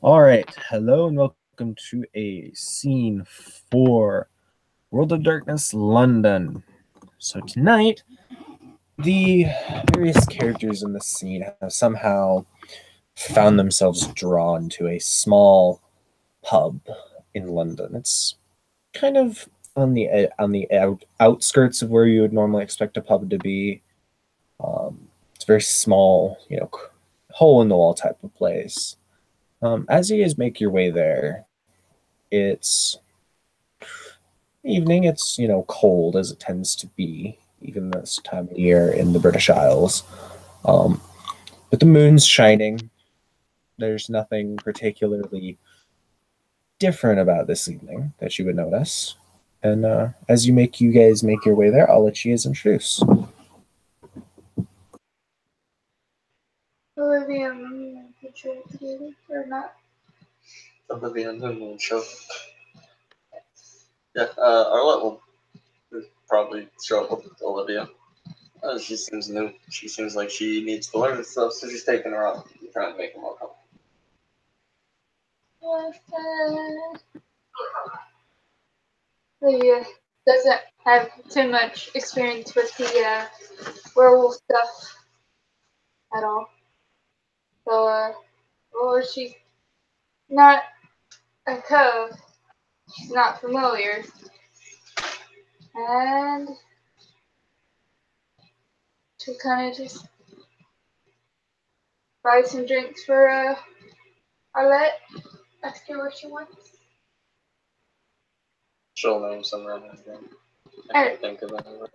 All right, hello and welcome to a scene for World of Darkness London. So tonight, the various characters in the scene have somehow found themselves drawn to a small pub in London. It's kind of on the outskirts of where you would normally expect a pub to be. It's a very small, hole in the wall type of place. As you guys make your way there, it's evening. It's cold as it tends to be even this time of year in the British Isles. Um, but the moon's shining. There's nothing particularly different about this evening that you would notice. And as you guys make your way there, I'll let you guys introduce. Olivia Moon picture together or not? Olivia and the Moon Show. Yeah, Arlette will probably show up with Olivia. She seems new. She seems like she needs to learn stuff, so she's taking her out and trying to make her more comfortable. Olivia doesn't have too much experience with the werewolf stuff at all. So, well, she's not a cove. She's not familiar. And she kind of just buy some drinks for Arlette. Ask her what she wants. She'll name some random thing. I can't think of anything.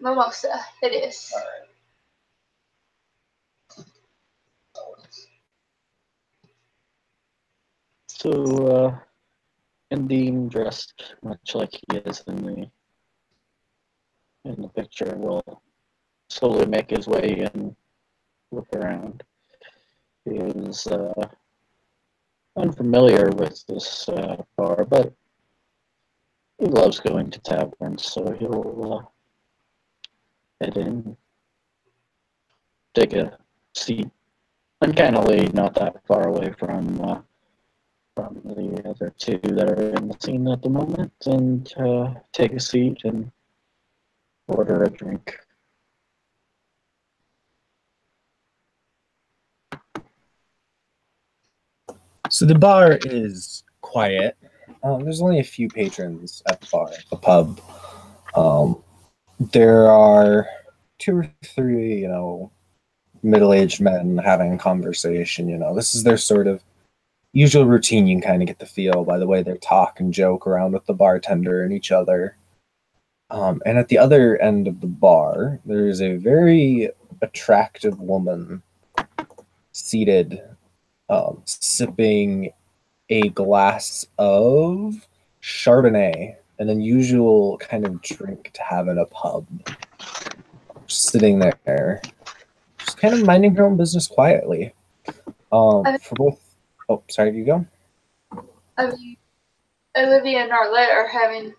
Mimosa, it is. Alright. So, Indeem, dressed much like he is in the picture, will slowly make his way and look around. He is unfamiliar with this bar, but he loves going to taverns, so he'll head in, take a seat, uncannily not that far away from the other two that are in the scene at the moment, and take a seat and order a drink. So the bar is quiet. There's only a few patrons at the bar, the pub. There are two or three, middle-aged men having a conversation. This is their sort of usual routine. You can kind of get the feel by the way they talk and joke around with the bartender and each other. And at the other end of the bar, there is a very attractive woman seated, sipping a glass of Chardonnay, an unusual kind of drink to have in a pub. Sitting there, just kind of minding her own business quietly. For both. Oh, sorry, you go. I mean, Olivia and Arlette are having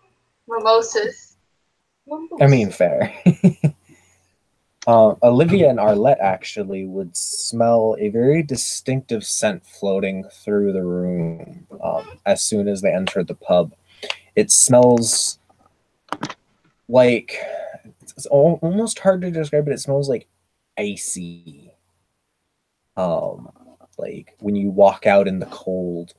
mimosas. I mean, fair. Olivia and Arlette actually would smell a very distinctive scent floating through the room as soon as they entered the pub. It smells like, it's almost hard to describe, but it smells like icy. Like when you walk out in the cold,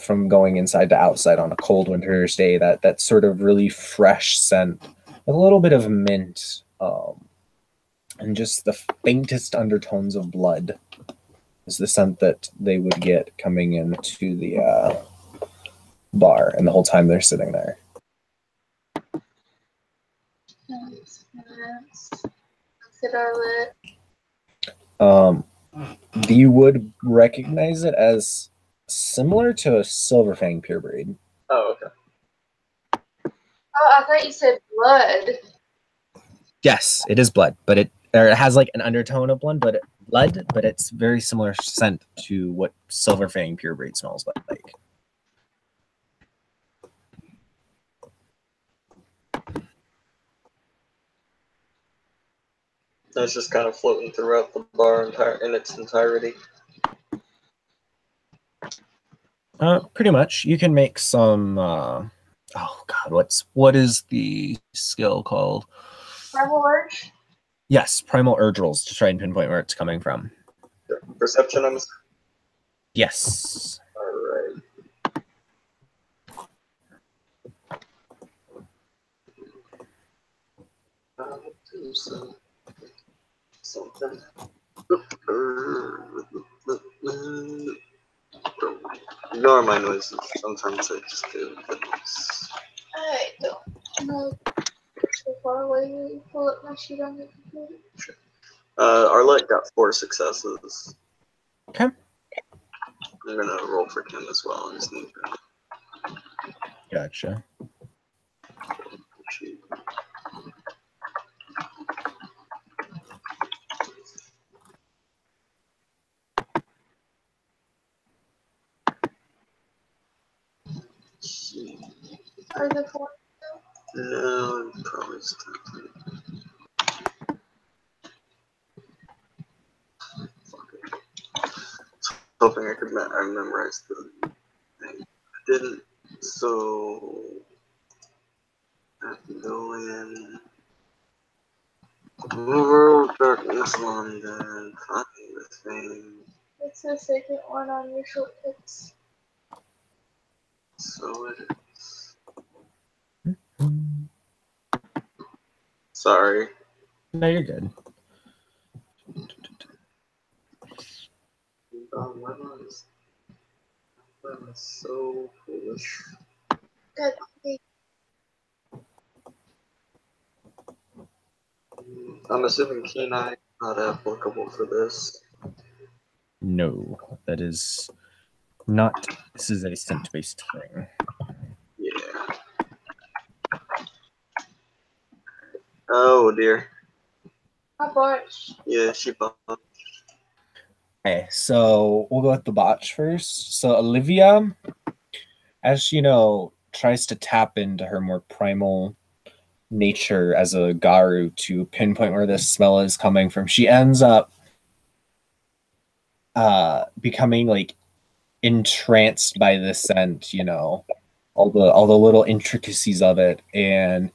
from going inside to outside on a cold winter's day, that sort of really fresh scent with a little bit of mint, and just the faintest undertones of blood is the scent that they would get coming into the bar, and the whole time they're sitting there. You would recognize it as similar to a Silverfang purebreed. Oh, okay. Oh, I thought you said blood. Yes, it is blood, but it has like an undertone of blood, but it's very similar scent to what Silverfang purebreed smells like. It's just kind of floating throughout the bar in its entirety. Pretty much. You can make some. Oh God, what is the skill called? Primal Urge? Yes, primal urge rolls to try and pinpoint where it's coming from. Perception, I'm assuming. Yes. Alright. Do something. Ignore my noises. Sometimes I just do goodness. I don't know. So far away, really pull up my sheet on the computer. Arlette got 4 successes. Okay. I'm gonna roll for him as well. I just need Gotcha. to see. Are the four? No, probably just hoping I could I memorized the thing. I didn't, so I have to go in. World Darkness London, find the thing. It's the second one on your shortcuts. So it is. Sorry. No, you're good. That was so foolish. Good. Okay. I'm assuming Keen Eye is not applicable for this. No, that is not. This is a scent-based thing. Yeah. Oh dear. I botched. Yeah, she bumped. Okay, so we'll go with the botch first. So Olivia, as she, tries to tap into her more primal nature as a Garu to pinpoint where this smell is coming from, she ends up becoming like entranced by the scent, all the little intricacies of it, and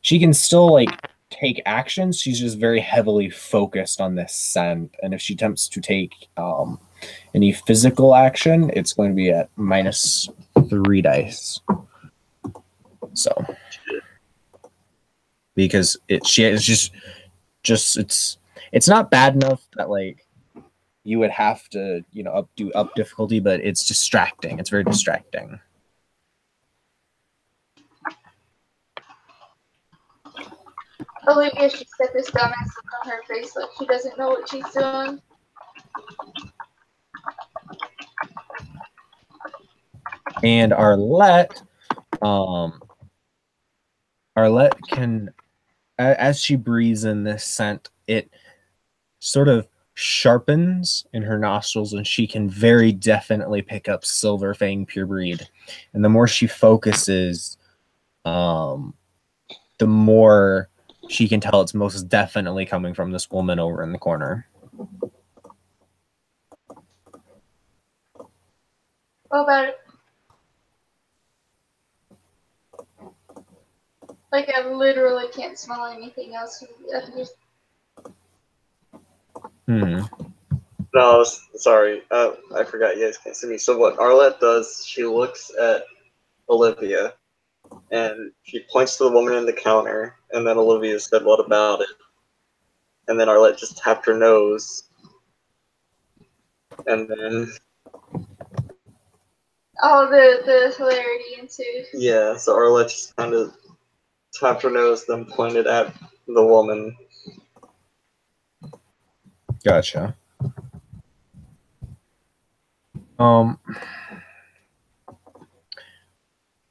she can still like take actions. She's just very heavily focused on this scent, and if she attempts to take any physical action, it's going to be at -3 dice. So because it's not bad enough that like you would have to up difficulty, but it's distracting. It's very distracting. Olivia should set this dumbass look on her face like she doesn't know what she's doing. And Arlette can, as she breathes in this scent, it sort of sharpens in her nostrils, and she can very definitely pick up Silver Fang pure breed. And the more she focuses, the more she can tell it's most definitely coming from this woman over in the corner. What about it? Like, I literally can't smell anything else. I can just... No, sorry. I forgot you guys can't see me. So what Arlette does, she looks at Olivia, and she points to the woman in the counter, and then Olivia said, "What about it?" And then Arlette just tapped her nose, and then... Oh, the hilarity ensued. Yeah, so Arlette just kind of tapped her nose, then pointed at the woman. Gotcha.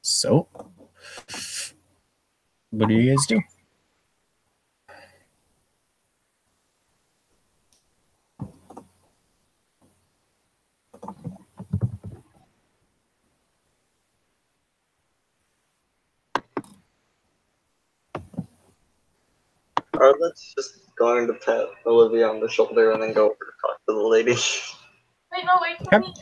So, what do you guys do? Arlette's just going to pat Olivia on the shoulder and then go over to talk to the lady. Wait, no, wait for me.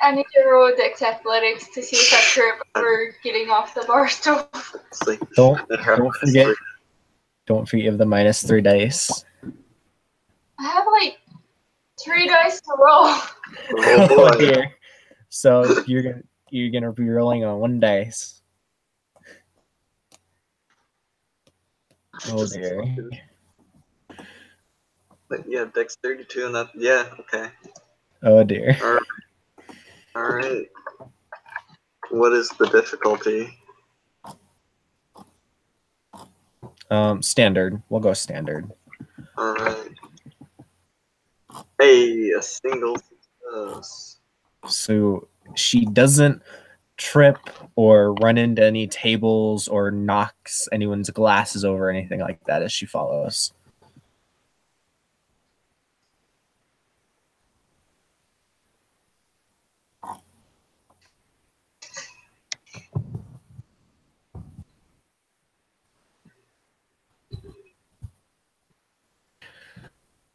I need to roll Dex Athletics to see if I trip over getting off the bar stool. It's like, Don't that forget. Don't forget the -3 dice. I have like 3 dice to roll. Oh boy. dear. So you're gonna be rolling on 1 dice. Oh Just dear. fucking- But yeah, Dex 32 and that. Yeah, okay. Oh dear. Alright. What is the difficulty? Standard. We'll go standard. Alright. Hey, a single success. So she doesn't trip or run into any tables or knocks anyone's glasses over or anything like that as she follows.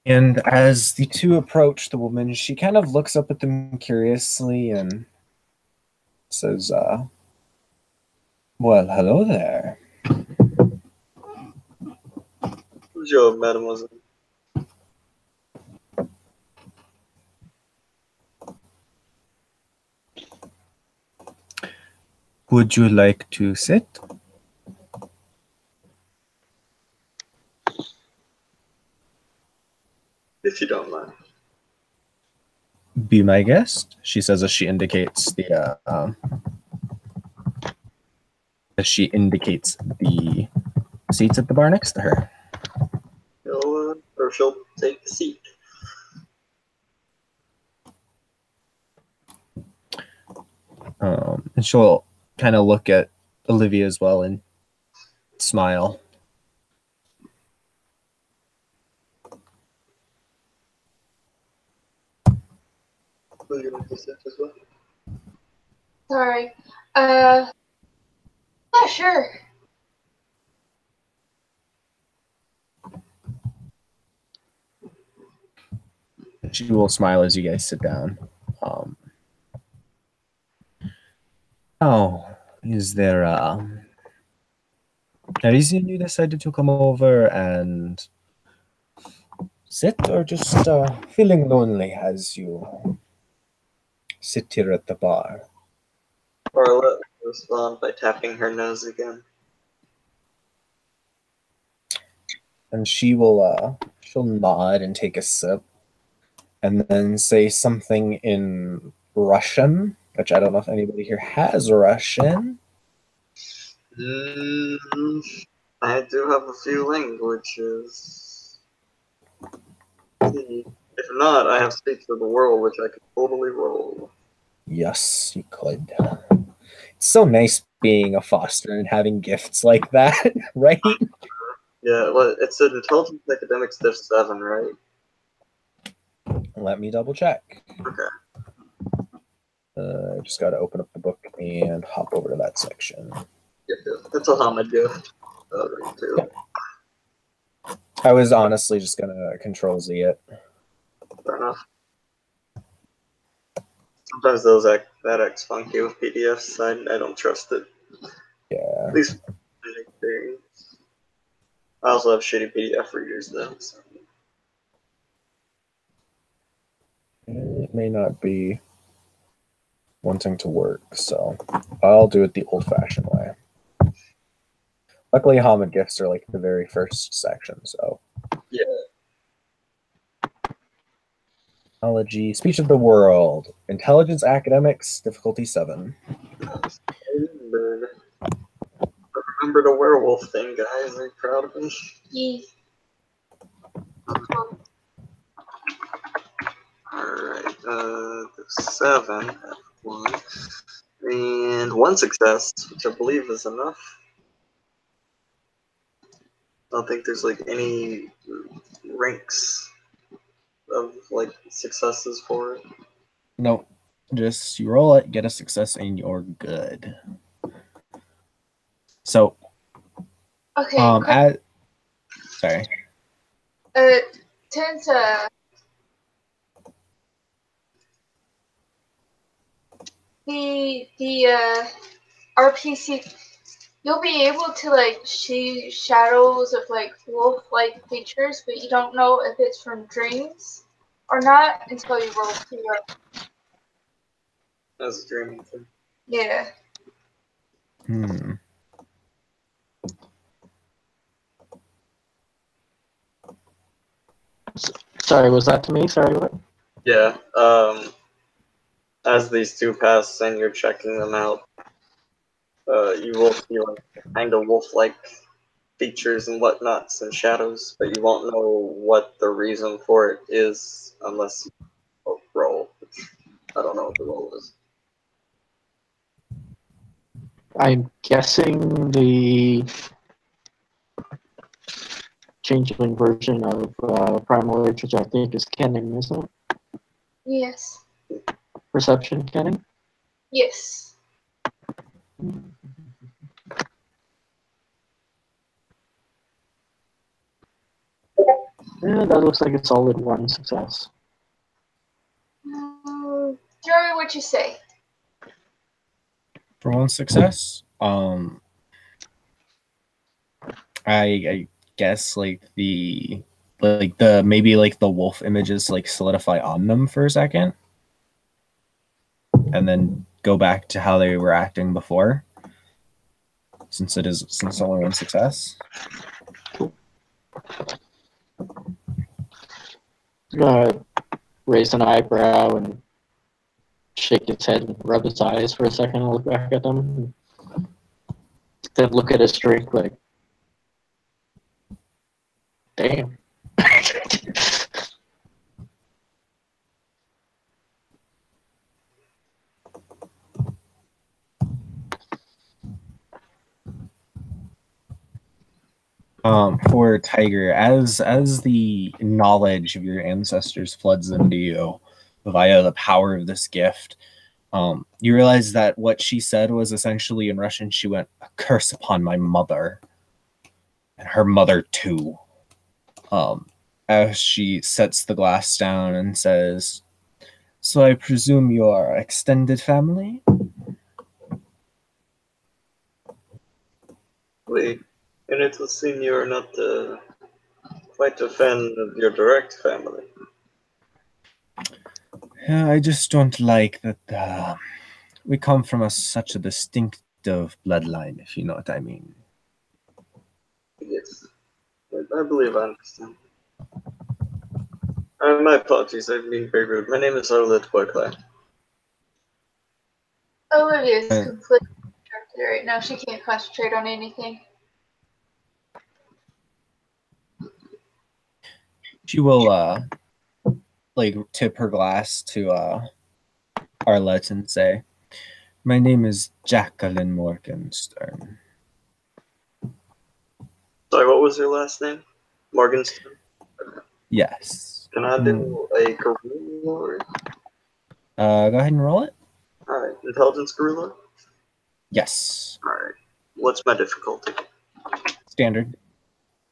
And as the two approach the woman, she kind of looks up at them curiously and says, well, hello there. Bonjour, mademoiselle. Would you like to sit? If you don't mind. Be my guest, she says as she indicates the seats at the bar next to her. She'll take the seat. And she'll kind of look at Olivia as well and smile. Will you like to sit as well? Sorry. Not sure. She will smile as you guys sit down. Is there a reason you decided to come over and sit, or just feeling lonely as you sit here at the bar? Arlette will respond by tapping her nose again. And she'll nod and take a sip, and then say something in Russian, which I don't know if anybody here has Russian. I do have a few languages. If not, I have Speech of the World, which I could totally roll. Yes, you could. It's so nice being a foster and having gifts like that, right? Yeah, well, it's an Intelligence Academics Div 7, right? Let me double check. Okay. I just got to open up the book and hop over to that section. Yeah, that's a Hamid gift. Too. I was honestly just gonna Control Z it. Fair enough. Sometimes those act funky with PDFs. I don't trust it. Yeah. At least my experience. I also have shitty PDF readers though. So. It may not be wanting to work, so I'll do it the old-fashioned way. Luckily, Hamid gifts are like the very first section, so. Yeah. Technology, Speech of the World, Intelligence Academics, difficulty 7. Remember the werewolf thing, guys. Are you proud of me? Yes. Alright, 7, one, and 1 success, which I believe is enough. I don't think there's like any ranks of like successes for it. No, just you roll it, get a success, and you're good. So, Okay. sorry. Since the RPC, you'll be able to like see shadows of like wolf-like creatures, but you don't know if it's from dreams or not until you roll through it. That's a dreaming thing. Yeah. Hmm. Sorry, was that to me? Sorry, what? Yeah. As these two pass and you're checking them out, you will see like kind of wolf-like features and whatnots and shadows, but you won't know what the reason for it is unless you roll. I don't know what the roll is. I'm guessing the changeling version of Primal Age, which I think is Kenning, isn't it? Yes. Perception Kenning? Yes. Yeah, that looks like a solid 1 success. Joey, what you say? For one success, I guess like the maybe like the wolf images like solidify on them for a second, and then go back to how they were acting before. Since it's only one success. Gonna raise an eyebrow and shake his head and rub his eyes for a second and look back at them. Then look at his drink like, damn. For Tiger, as the knowledge of your ancestors floods into you via the power of this gift, you realize that what she said was essentially in Russian. She went, "A curse upon my mother, and her mother too." As she sets the glass down and says, "So I presume you are extended family?" Wait, and it would seem you're not quite a fan of your direct family. Yeah, I just don't like that we come from such a distinctive bloodline, if you know what I mean. Yes, I believe I understand. My apologies, I've been very rude. My name is Arlette Barclay. Olivia is Uh, completely distracted right now. She can't concentrate on anything. She will like tip her glass to Arlette and say, "My name is Jacqueline Morgenstern." Sorry, what was your last name? Morgenstern? Yes. Can I do a Garula or? Go ahead and roll it. Alright, Intelligence Garula? Yes. Alright. What's my difficulty? Standard.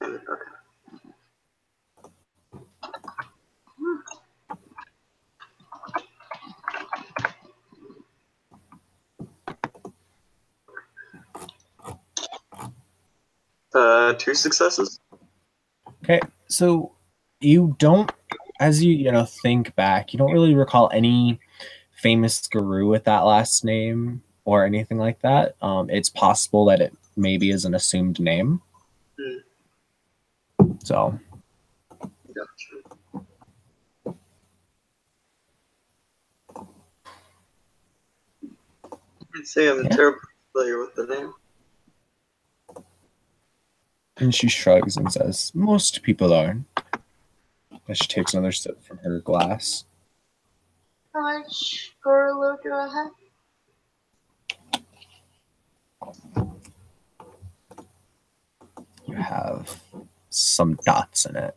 Okay. Two successes? Okay, so you don't, as you think back, you don't really recall any famous guru with that last name or anything like that. It's possible that it maybe is an assumed name. So Gotcha. I'd say I'm terribly familiar with the name. and she shrugs and says, "Most people aren't." As she takes another sip from her glass. How much Gorilla do I have? You have some dots in it.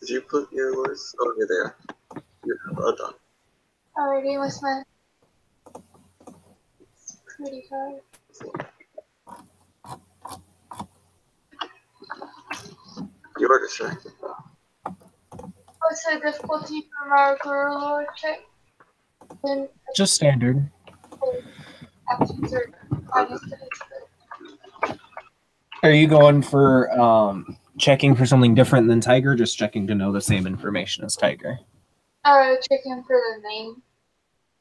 Did you put yours? Oh, you're there. You have a dot. Alrighty, what's my pretty card? You are distracted. What's the difficulty from our guru lord check? Then Just standard. actions are honest and it's good. Are you going for checking for something different than Tiger, or just checking to know the same information as Tiger? Checking for the name.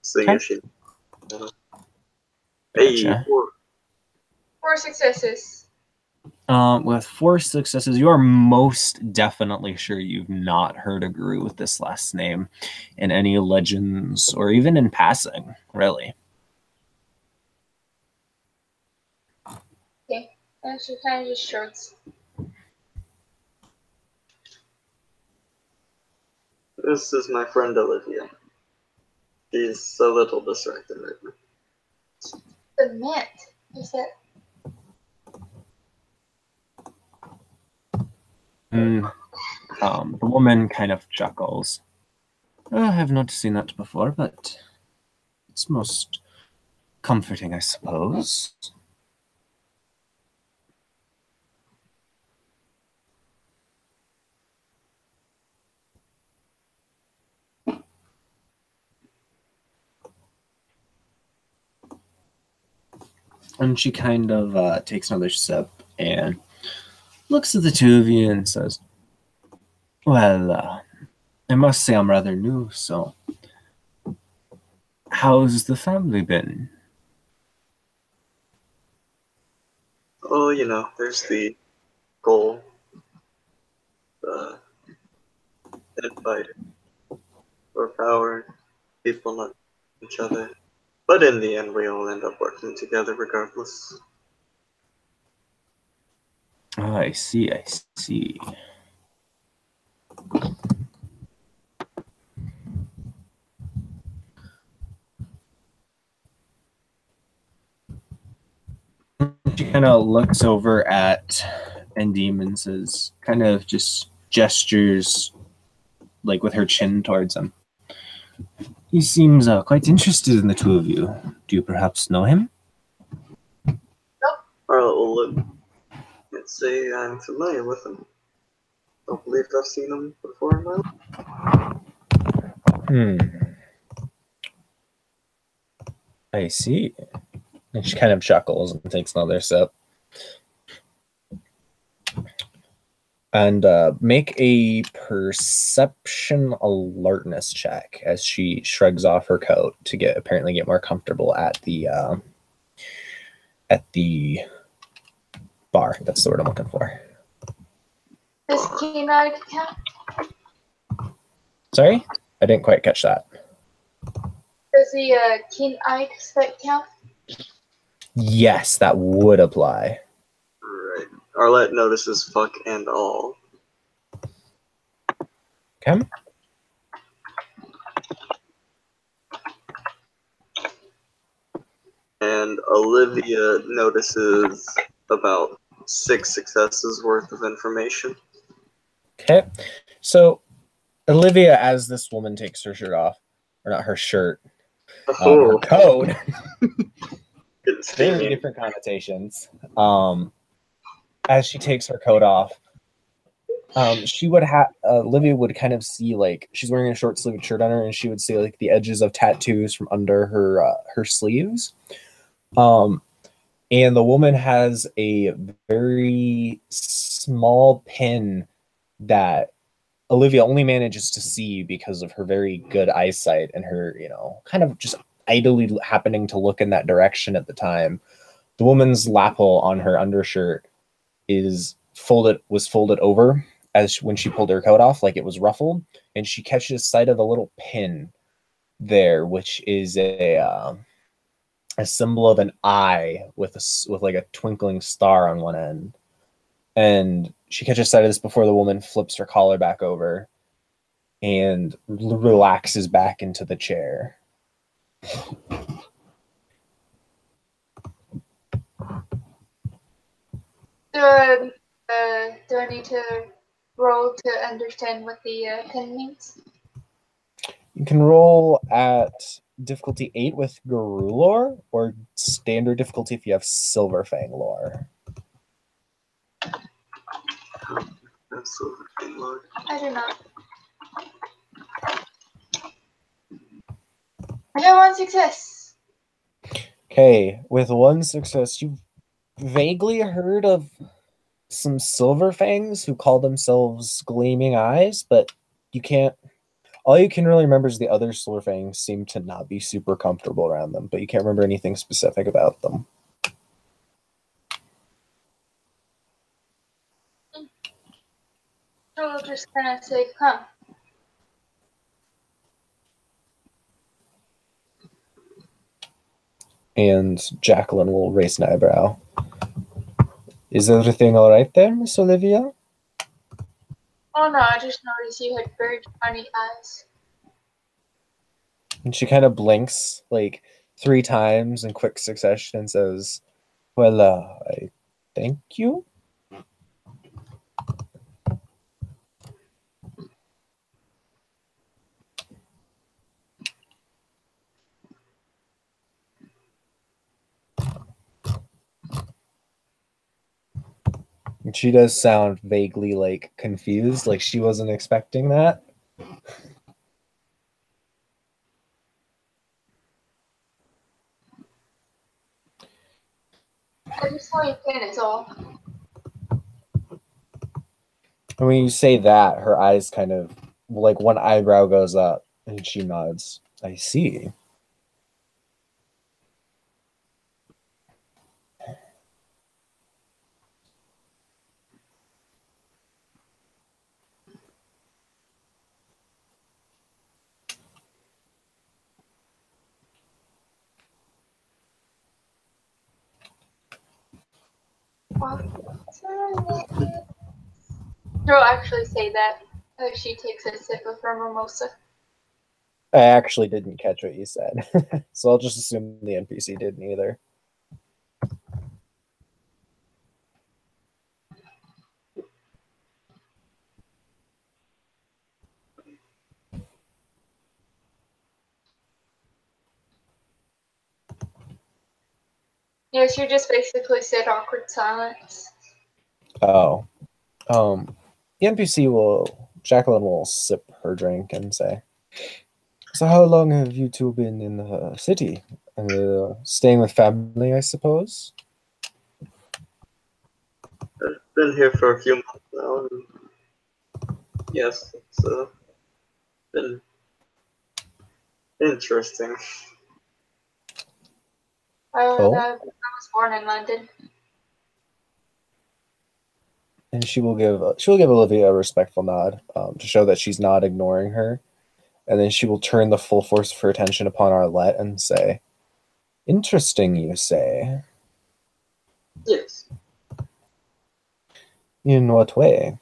So Okay. you should. Hey, Gotcha. 4 successes. With 4 successes, you are most definitely sure you've not heard a guru with this last name in any legends or even in passing, really. Okay. And she kind of just shrugs. this is my friend Olivia. She's a little distracted right now. The mint. Is that And the woman kind of chuckles. I have not seen that before, but it's most comforting, I suppose. And she kind of takes another sip and looks at the two of you and says, well, I must say I'm rather new, so how's the family been? Oh, you know, there's the goal. The fight for power, people not each other. But in the end, we all end up working together regardless. Oh, I see, I see. She kind of looks over at Endymion and says, kind of just gestures like with her chin towards him. He seems quite interested in the two of you. Do you perhaps know him? Alright, well, look. Let's say I'm familiar with him. Don't believe I've seen him before in my life. I see. And she kind of chuckles and takes another sip. And make a perception alertness check as she shrugs off her coat to apparently get more comfortable at the bar. That's the word I'm looking for. does keen-eyed count? Sorry? I didn't quite catch that. Does the keen-eyed spec count? Yes, that would apply. Right. Arlette notices fuck and all. Okay. And Olivia notices about 6 successes worth of information. Okay. So Olivia, as this woman takes her shirt off, or not her shirt, her Oh, coat, it's very steamy. different connotations. As she takes her coat off, she would have Olivia would kind of see, like, she's wearing a short sleeved shirt on her, and she would see like the edges of tattoos from under her sleeves. And the woman has a very small pin that Olivia only manages to see because of her very good eyesight and her, kind of just idly happening to look in that direction at the time. The woman's lapel on her undershirt was folded over when she pulled her coat off, like it was ruffled, and she catches sight of a little pin there, which is a symbol of an eye with like a twinkling star on one end. And she catches sight of this before the woman flips her collar back over and relaxes back into the chair. Do I need to roll to understand what the pin means? You can roll at difficulty 8 with Guru lore, or standard difficulty if you have Silverfang lore. That's Silverfang Lord. I do not. I got one success. Okay, with one success, you've vaguely heard of some silver fangs who call themselves Gleaming Eyes, but you can't. All you can really remember is the other silver fangs seem to not be super comfortable around them, but you can't remember anything specific about them. So we'll just kind of say, huh. And Jacqueline will raise an eyebrow. Is everything all right there, Miss Olivia? Oh no, I just noticed you had very tiny eyes. And she kind of blinks like 3 times in quick succession and says, "Well, I thank you." And she does sound vaguely like confused, like she wasn't expecting that. I just saw your pen, it's all. And when you say that, her eyes kind of like one eyebrow goes up and she nods. I see. She'll actually say that as she takes a sip of her mimosa. I actually didn't catch what you said, so I'll just assume the NPC didn't either. Yeah, she just basically said awkward silence. Oh, the NPC will Jacqueline will sip her drink and say, "So how long have you two been in the city? Staying with family, I suppose." I've been here for a few months now, and yes, it's been interesting. I Oh. was born in London. And she'll give Olivia a respectful nod to show that she's not ignoring her. And then she will turn the full force of her attention upon Arlette and say, "Interesting, you say? Yes. In what way?"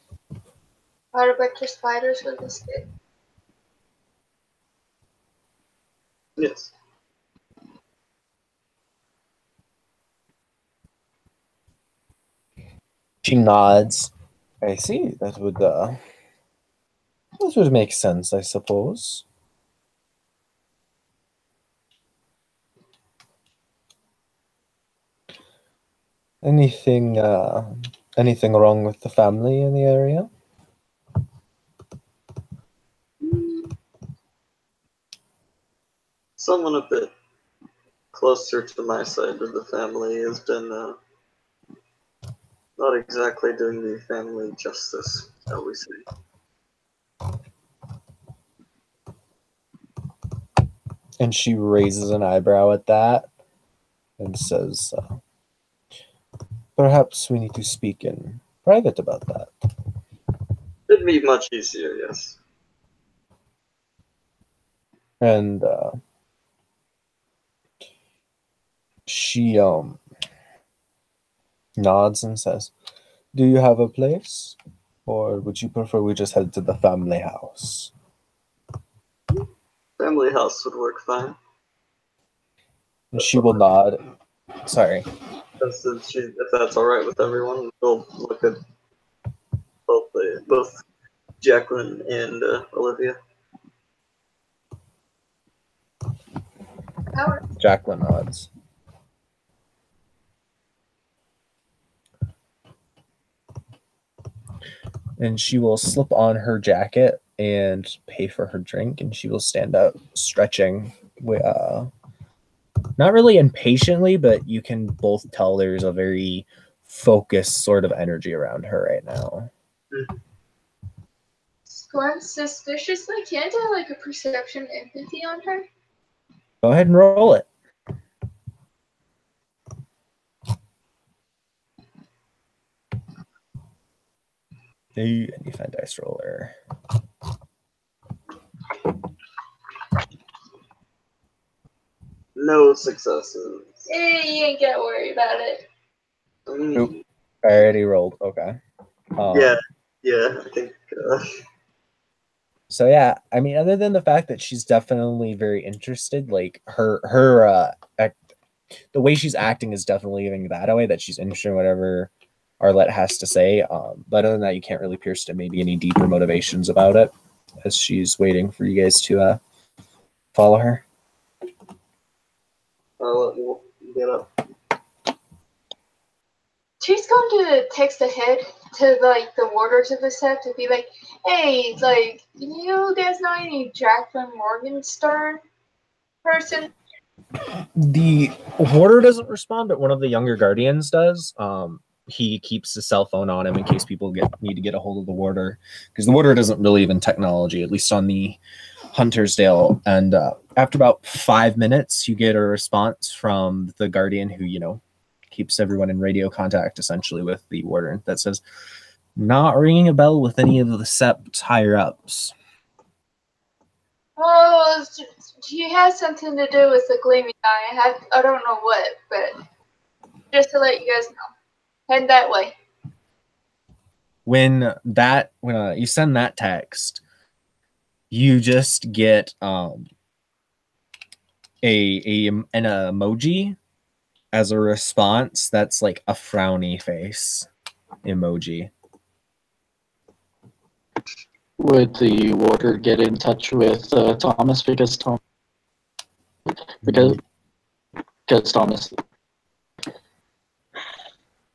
How to break your spiders with a stick. Yes. She nods. I see. That would make sense, I suppose. Anything wrong with the family in the area? Someone a bit closer to my side of the family has been not exactly doing the family justice, shall we say. And she raises an eyebrow at that and says, "Perhaps we need to speak in private about that." It'd be much easier, yes. And she nods and says, "Do you have a place? Or would you prefer we just head to the family house?" Family house would work fine. And she will nod. Sorry. If that's alright with everyone, we'll look at both Jacqueline and Olivia. Jacqueline nods. And she will slip on her jacket and pay for her drink, and she will stand up, stretching. Not really impatiently, but you can both tell there's a very focused sort of energy around her right now. Scorn suspiciously. Can I do like a perception empathy on her? Go ahead and roll it. Hey, and you find dice roller. No successes. You ain't gotta worry about it. Nope. I already rolled. Okay. Yeah, I think. So yeah, I mean, other than the fact that she's definitely very interested, like the way she's acting is definitely giving that away, that she's interested in whatever Arlette has to say. But other than that, you can't really pierce to maybe any deeper motivations about it, as she's waiting for you guys to follow her. Arlette will get up. She's going to text ahead to like the warders of the set to be like, hey, like, you guys know any Jacqueline Morgenstern person? The warder doesn't respond, but one of the younger guardians does. He keeps his cell phone on him in case people need to get a hold of the warder, because the warder doesn't believe in technology, at least on the Huntersdale. And after about 5 minutes, you get a response from the guardian who, keeps everyone in radio contact essentially with the warden, that says, not ringing a bell with any of the SEPT higher ups. Oh, he has something to do with the Gleaming Eye. I don't know what, but just to let you guys know. Head that way. When you send that text, you just get an emoji as a response that's like a frowny face emoji. Would the warder get in touch with Thomas because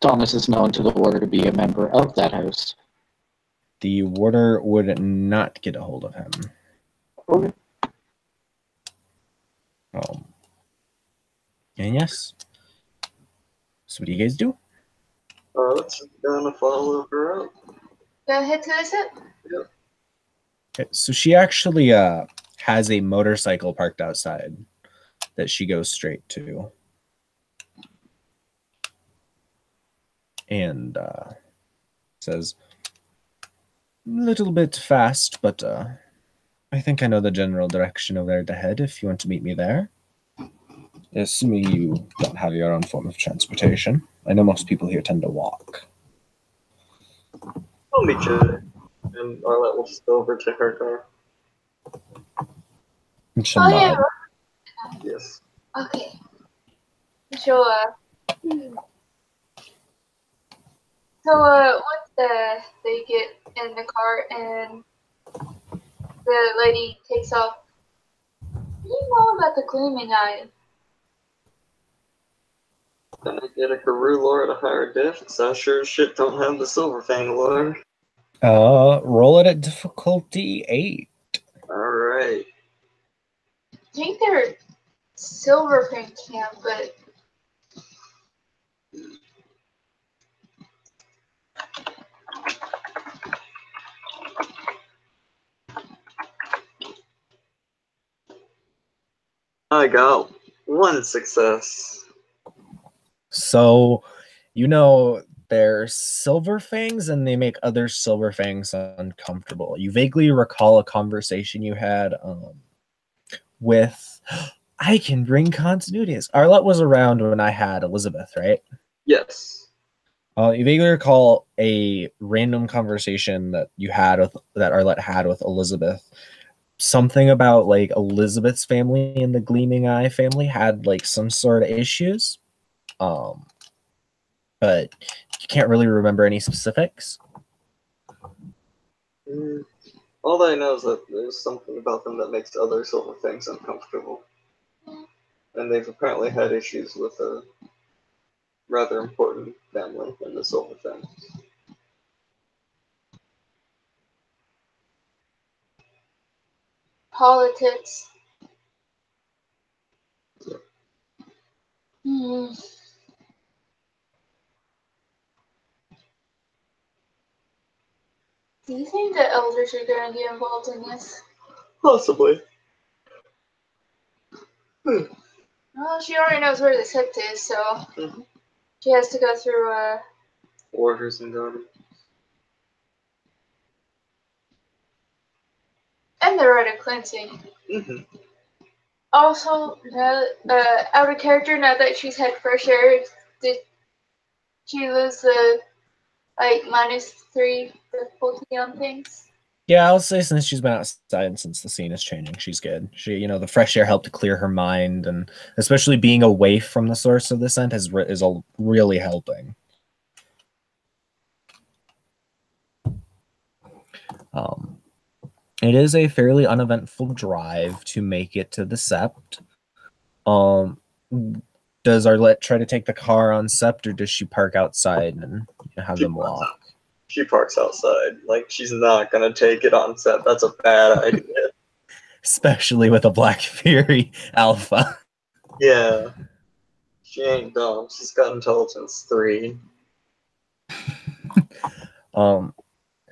Thomas is known to the warder to be a member of that house? The warder would not get a hold of him. Okay. And yes. So what do you guys do? Let's gonna follow her up. Gonna head to the set? Yep. Okay, so she actually has a motorcycle parked outside that she goes straight to. And says, a little bit fast, but I think I know the general direction of where to head if you want to meet me there. Assuming you don't have your own form of transportation. I know most people here tend to walk. I'll meet you there. And Arlette will just go over to her car. And she'll Oh, nod. yeah. Yes. Okay. Sure. So, once they get in the car and the lady takes off, you know about the Gleaming Eye? Can I get a Karoo lore at a higher diff? Because I sure as shit don't have the Silver Fang lore. Roll it at difficulty 8. Alright. I think they're Silverfang camp, but I got 1 success. So, they're silver fangs and they make other silver fangs uncomfortable. You vaguely recall a conversation you had with, I can bring continuity. Arlette was around when I had Elizabeth, right? Yes. You vaguely recall a random conversation that Arlette had with Elizabeth. Something about like Elizabeth's family and the Gleaming Eye family had like some sort of issues. But you can't really remember any specifics. All I know is that there's something about them that makes other Silver Fangs uncomfortable. And they've apparently had issues with a rather important family in the Silver Fangs. politics. Hmm. Do you think the elders are going to get involved in this? Possibly. Well, she already knows where the sept is, so Mhm. she has to go through Orders and guardians. and the rite of cleansing. Mm-hmm. Also, out of character, now that she's had fresh air, did she lose the like -3 difficulty on things? Yeah, I'll say since she's been outside and since the scene is changing, she's good. She, the fresh air helped to clear her mind, and especially being away from the source of the scent is really helping. It is a fairly uneventful drive to make it to the Sept. Does Arlette try to take the car on Sept, or does she park outside and have them walk? She parks outside. Like, she's not gonna take it on set. That's a bad idea. Especially with a Black Fury Alpha. Yeah. She ain't dumb. She's got intelligence 3.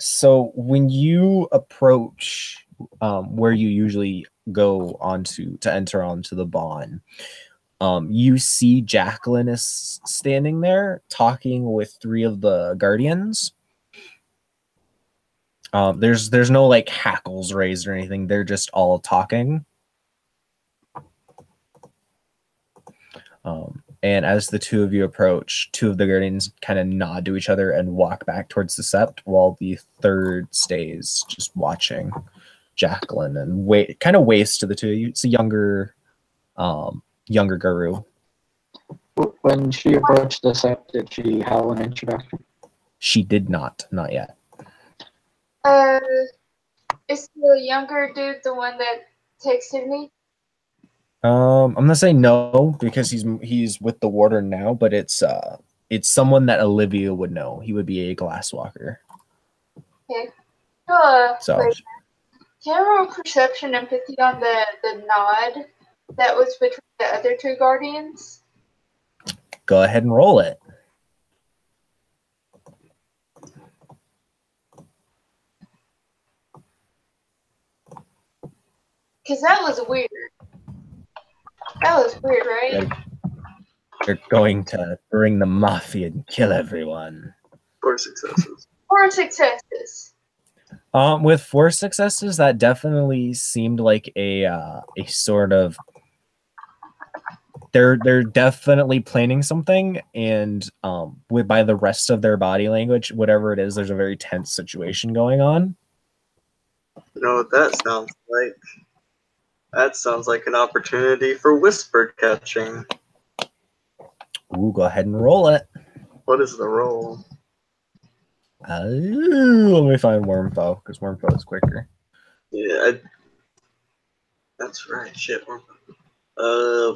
So when you approach where you usually go to enter onto the Bond, you see Jacqueline is standing there talking with 3 of the Guardians. There's no like hackles raised or anything. They're just all talking. And as the 2 of you approach, 2 of the Guardians kind of nod to each other and walk back towards the Sept, while the 3rd stays just watching Jacqueline and kind of waves to the 2 of you. It's a younger guru. When she approached the set, did she howl an introduction? She did not yet. Is the younger dude the one that texted me? I'm gonna say no because he's with the warder now, but it's someone that Olivia would know. He would be a glasswalker. Okay. So Wait. Can I roll perception empathy on the nod that was between the other 2 Guardians? go ahead and roll it. Because that was weird. That was weird, right? They're going to bring the mafia and kill everyone. 4 successes. 4 successes. With 4 successes, that definitely seemed like a sort of they're definitely planning something, and by the rest of their body language, whatever it is, there's a very tense situation going on. You know what that sounds like? That sounds like an opportunity for whisper catching. Ooh, go ahead and roll it. What is the roll? Let me find Wormfoe, because Wormfoe is quicker. Yeah, that's right. Shit.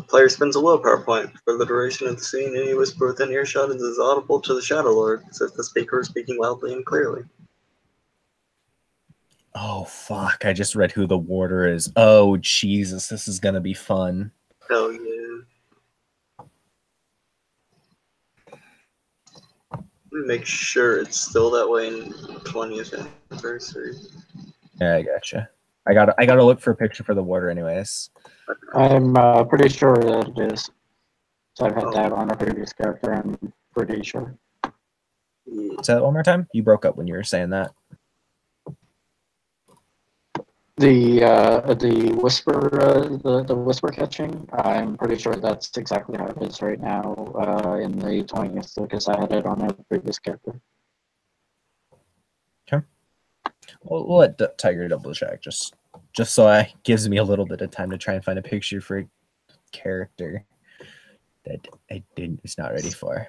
Player spends a willpower point. For the duration of the scene, any whisper within earshot is audible to the Shadow Lord, as if the speaker is speaking loudly and clearly. Oh, fuck. I just read who the warder is. Oh, Jesus. This is going to be fun. Hell yeah. Let me make sure it's still that way in 20th anniversary. Yeah, I gotcha. I gotta look for a picture for the warder anyways. I'm pretty sure that it is. So I've had that on a previous character, I'm pretty sure. Say that one more time? You broke up when you were saying that. The whisper, the whisper catching, I'm pretty sure that's exactly how it is right now in the 20th, because I had it on a previous character. Okay. We'll let Tiger double check, just so it gives me a little bit of time to try and find a picture for a character that it's not ready for.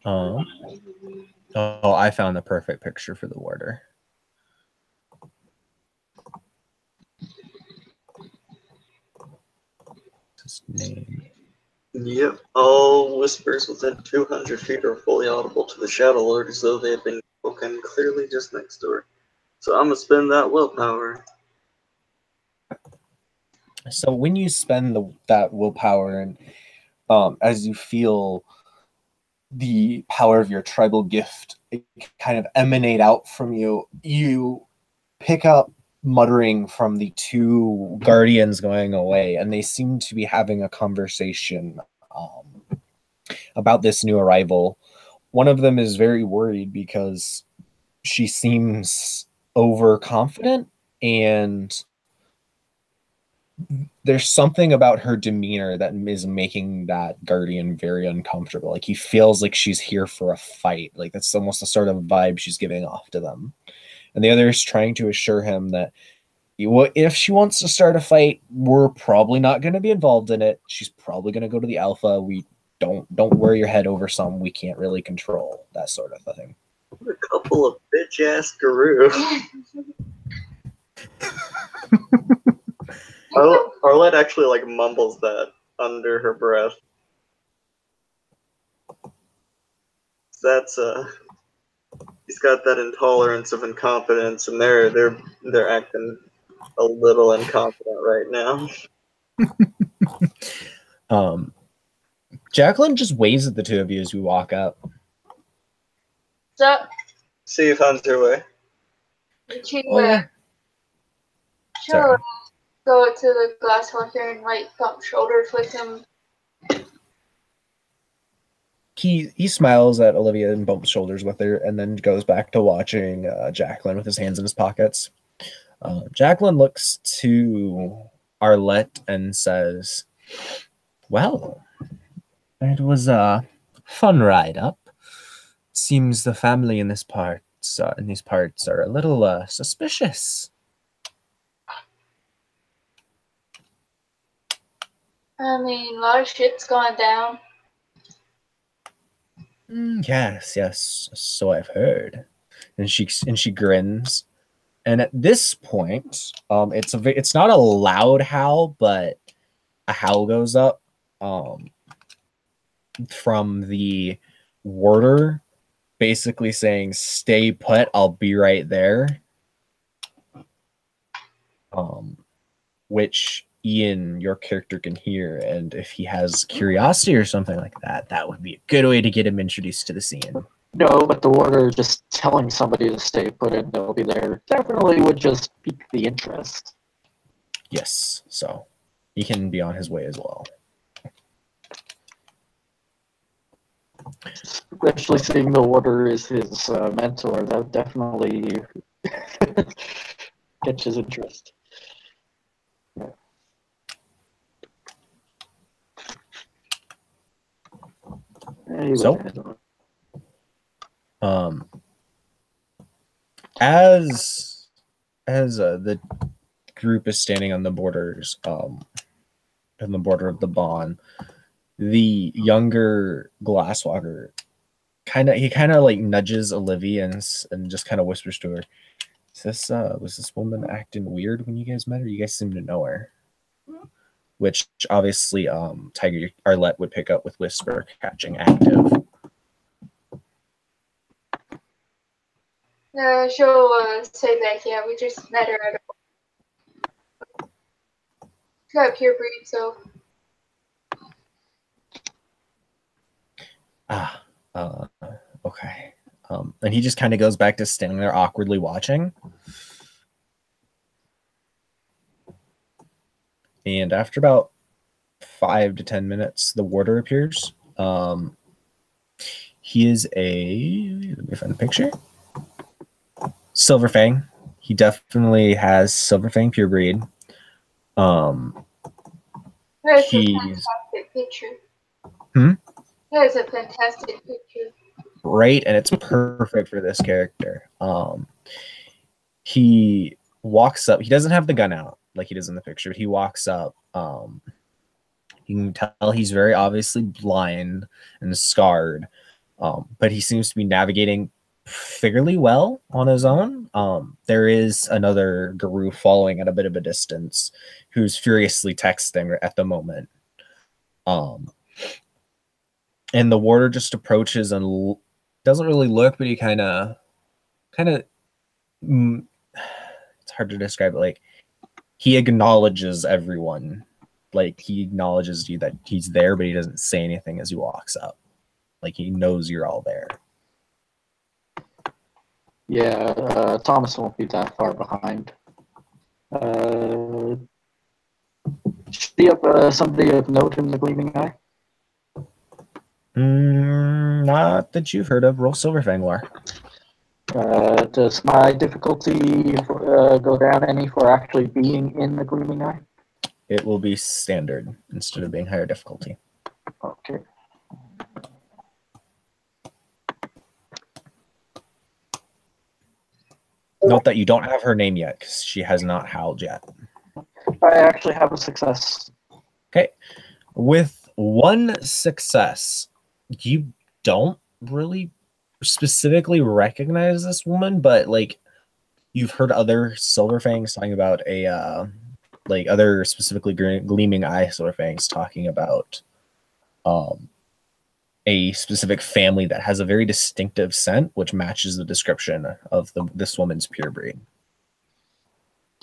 Oh, I found the perfect picture for the warder. His name. Yep. All whispers within 200 feet are fully audible to the Shadow Lord as though they had been spoken clearly just next door. So I'm gonna spend that willpower. So when you spend that willpower, and as you feel the power of your tribal gift kind of emanate out from you, you pick up muttering from the two guardians going away, and they seem to be having a conversation about this new arrival. One of them is very worried because she seems overconfident, and there's something about her demeanor that is making that guardian very uncomfortable. Like, he feels like she's here for a fight. Like, that's almost the sort of vibe she's giving off to them. And the other is trying to assure him that if she wants to start a fight, we're probably not going to be involved in it. She's probably going to go to the Alpha. We don't worry your head over some we can't really control, that sort of thing. A couple of bitch ass guru. Arlette actually like mumbles that under her breath. That's he's got that intolerance of incompetence, and they're acting a little incompetent right now. Jacqueline just waves at the two of you as we walk up. So, See if Hun's your way. she yeah. she'll go to the Glasswalker and like bump shoulders with him. He smiles at Olivia and bumps shoulders with her, and then goes back to watching Jacqueline with his hands in his pockets. Jacqueline looks to Arlette and says, "Well, it was a fun ride up. Seems the family in these parts are a little suspicious." I mean, a lot of shit's gone down. Yes, so I've heard. And she grins. And at this point, it's not a loud howl, but a howl goes up from the warder, basically saying, "Stay put, I'll be right there." Which Ian, your character, can hear, and if he has curiosity or something like that, that would be a good way to get him introduced to the scene. No, but the warder just telling somebody to stay put and they'll be there definitely would just pique the interest. Yes, so he can be on his way as well. Especially seeing the warder is his mentor, that definitely gets his interest. Yeah. Anyway, So, as the group is standing on the borders, on the border of the Bond, the younger Glasswalker kind of like nudges Olivia and just kind of whispers to her, was this woman acting weird when you guys met her? You guys seem to know her. Which obviously Tiger Arlette would pick up with whisper catching active. She'll say that, yeah, we just met her at a... She's got a pure breed, so... Okay. And he just kind of goes back to standing there awkwardly watching. And after about 5 to 10 minutes, the warder appears. He is let me find the picture. Silver Fang. He definitely has Silver Fang pure breed. That's a fantastic picture. That is a fantastic picture. Right, and it's perfect for this character. He walks up. He doesn't have the gun out like he does in the picture. He walks up. You can tell he's very obviously blind and scarred. But he seems to be navigating fairly well on his own. There is another guru following at a bit of a distance who's furiously texting at the moment. And the warder just approaches and doesn't really look, but he kind of, it's hard to describe it. Like, he acknowledges everyone. Like, he acknowledges you that he's there, but he doesn't say anything as he walks up. Like, he knows you're all there. Yeah, Thomas won't be that far behind. Should be up somebody of note in the Gleaming Eye? Not that you've heard of. Roll Silverfang lore. Does my difficulty go down any for actually being in the Gleaming Eye? It will be standard instead of being higher difficulty. Okay. Note that you don't have her name yet because she has not howled yet. I actually have a success. Okay. With one success, you don't really specifically recognize this woman, but like you've heard other Silverfangs talking about like other specifically Gleaming Eye Silverfangs talking about a specific family that has a very distinctive scent, which matches the description of this woman's pure breed.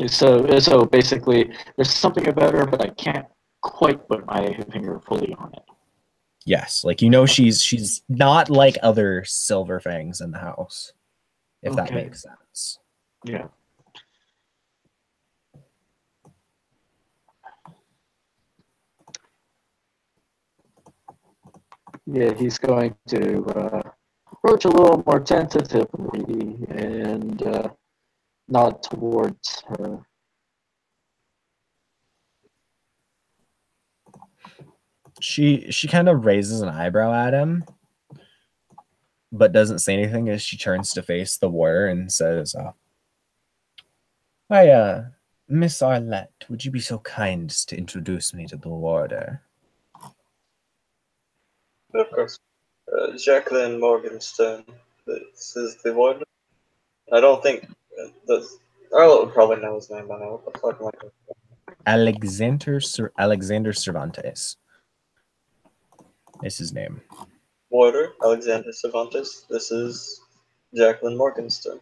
So basically, there's something about her, but I can't quite put my finger fully on it. Yes, like she's not like other Silverfangs in the house, if that makes sense. Yeah. Yeah, he's going to approach a little more tentatively and nod towards her. She kind of raises an eyebrow at him, but doesn't say anything as she turns to face the warrior and says, "Hi, Miss Arlette, would you be so kind as to introduce me to the warder?" Of course. Jacqueline Morgenstern. This is the warden. I don't think Arlette would probably know his name by now. What the fuck am I doing? Alexander Cervantes is his name. Warder, Alexander Cervantes. This is Jacqueline Morgenstern.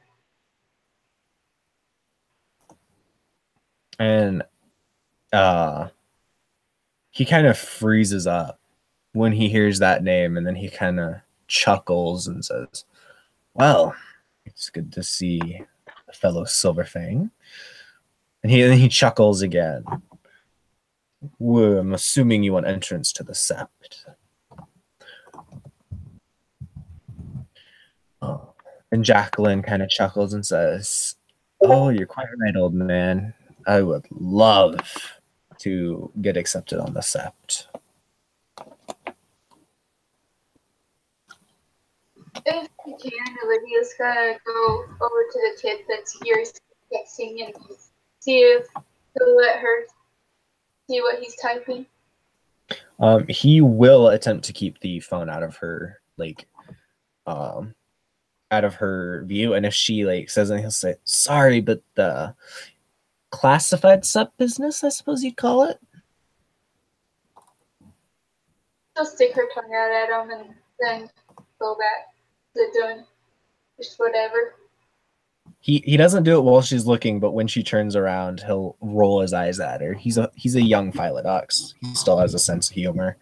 And he kind of freezes up when he hears that name, and then he kind of chuckles and says, "Well, it's good to see a fellow Silverfang." And he chuckles again. "Well, I'm assuming you want entrance to the Sept." And Jacqueline kind of chuckles and says, "Oh, you're quite right, old man. I would love to get accepted on the Sept." If you can, Olivia's gonna go over to the kid that's here texting and see if he'll let her see what he's typing. He will attempt to keep the phone out of her, out of her view, and if she says anything, he'll say, "Sorry, but the classified sub business, I suppose you'd call it." She'll stick her tongue out at him and then go back to doing just whatever. He doesn't do it while she's looking, but when she turns around, he'll roll his eyes at her. He's a young Philodux. He still has a sense of humor.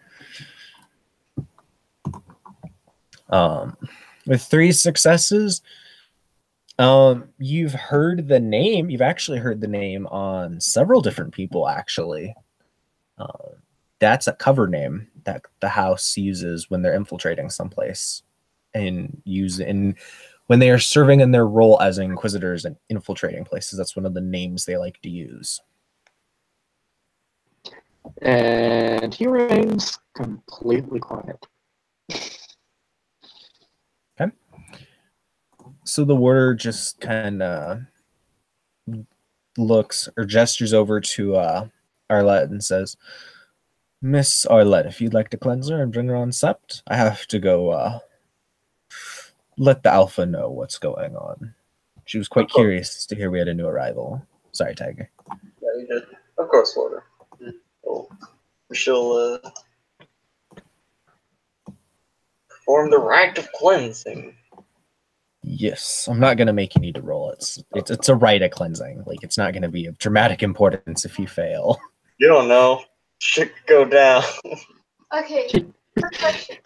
With 3 successes, you've heard the name. You've actually heard the name on several different people, actually. That's a cover name that the house uses when they're infiltrating someplace and when they are serving in their role as inquisitors and infiltrating places. That's one of the names they like to use. And he remains completely quiet. Okay. So the warder just kind of looks or gestures over to Arlette and says, "Miss Arlette, if you'd like to cleanse her and bring her on Sept, I have to go let the Alpha know what's going on. She was quite Of course. curious to hear we had a new arrival. Sorry, Tiger. Yeah, you did. Of course, Walter. Well, we shall perform the rite of cleansing. Yes, I'm not gonna make you need to roll. It's a rite of cleansing. Like it's not gonna be of dramatic importance if you fail. You don't know. Shit could go down. Okay, first question.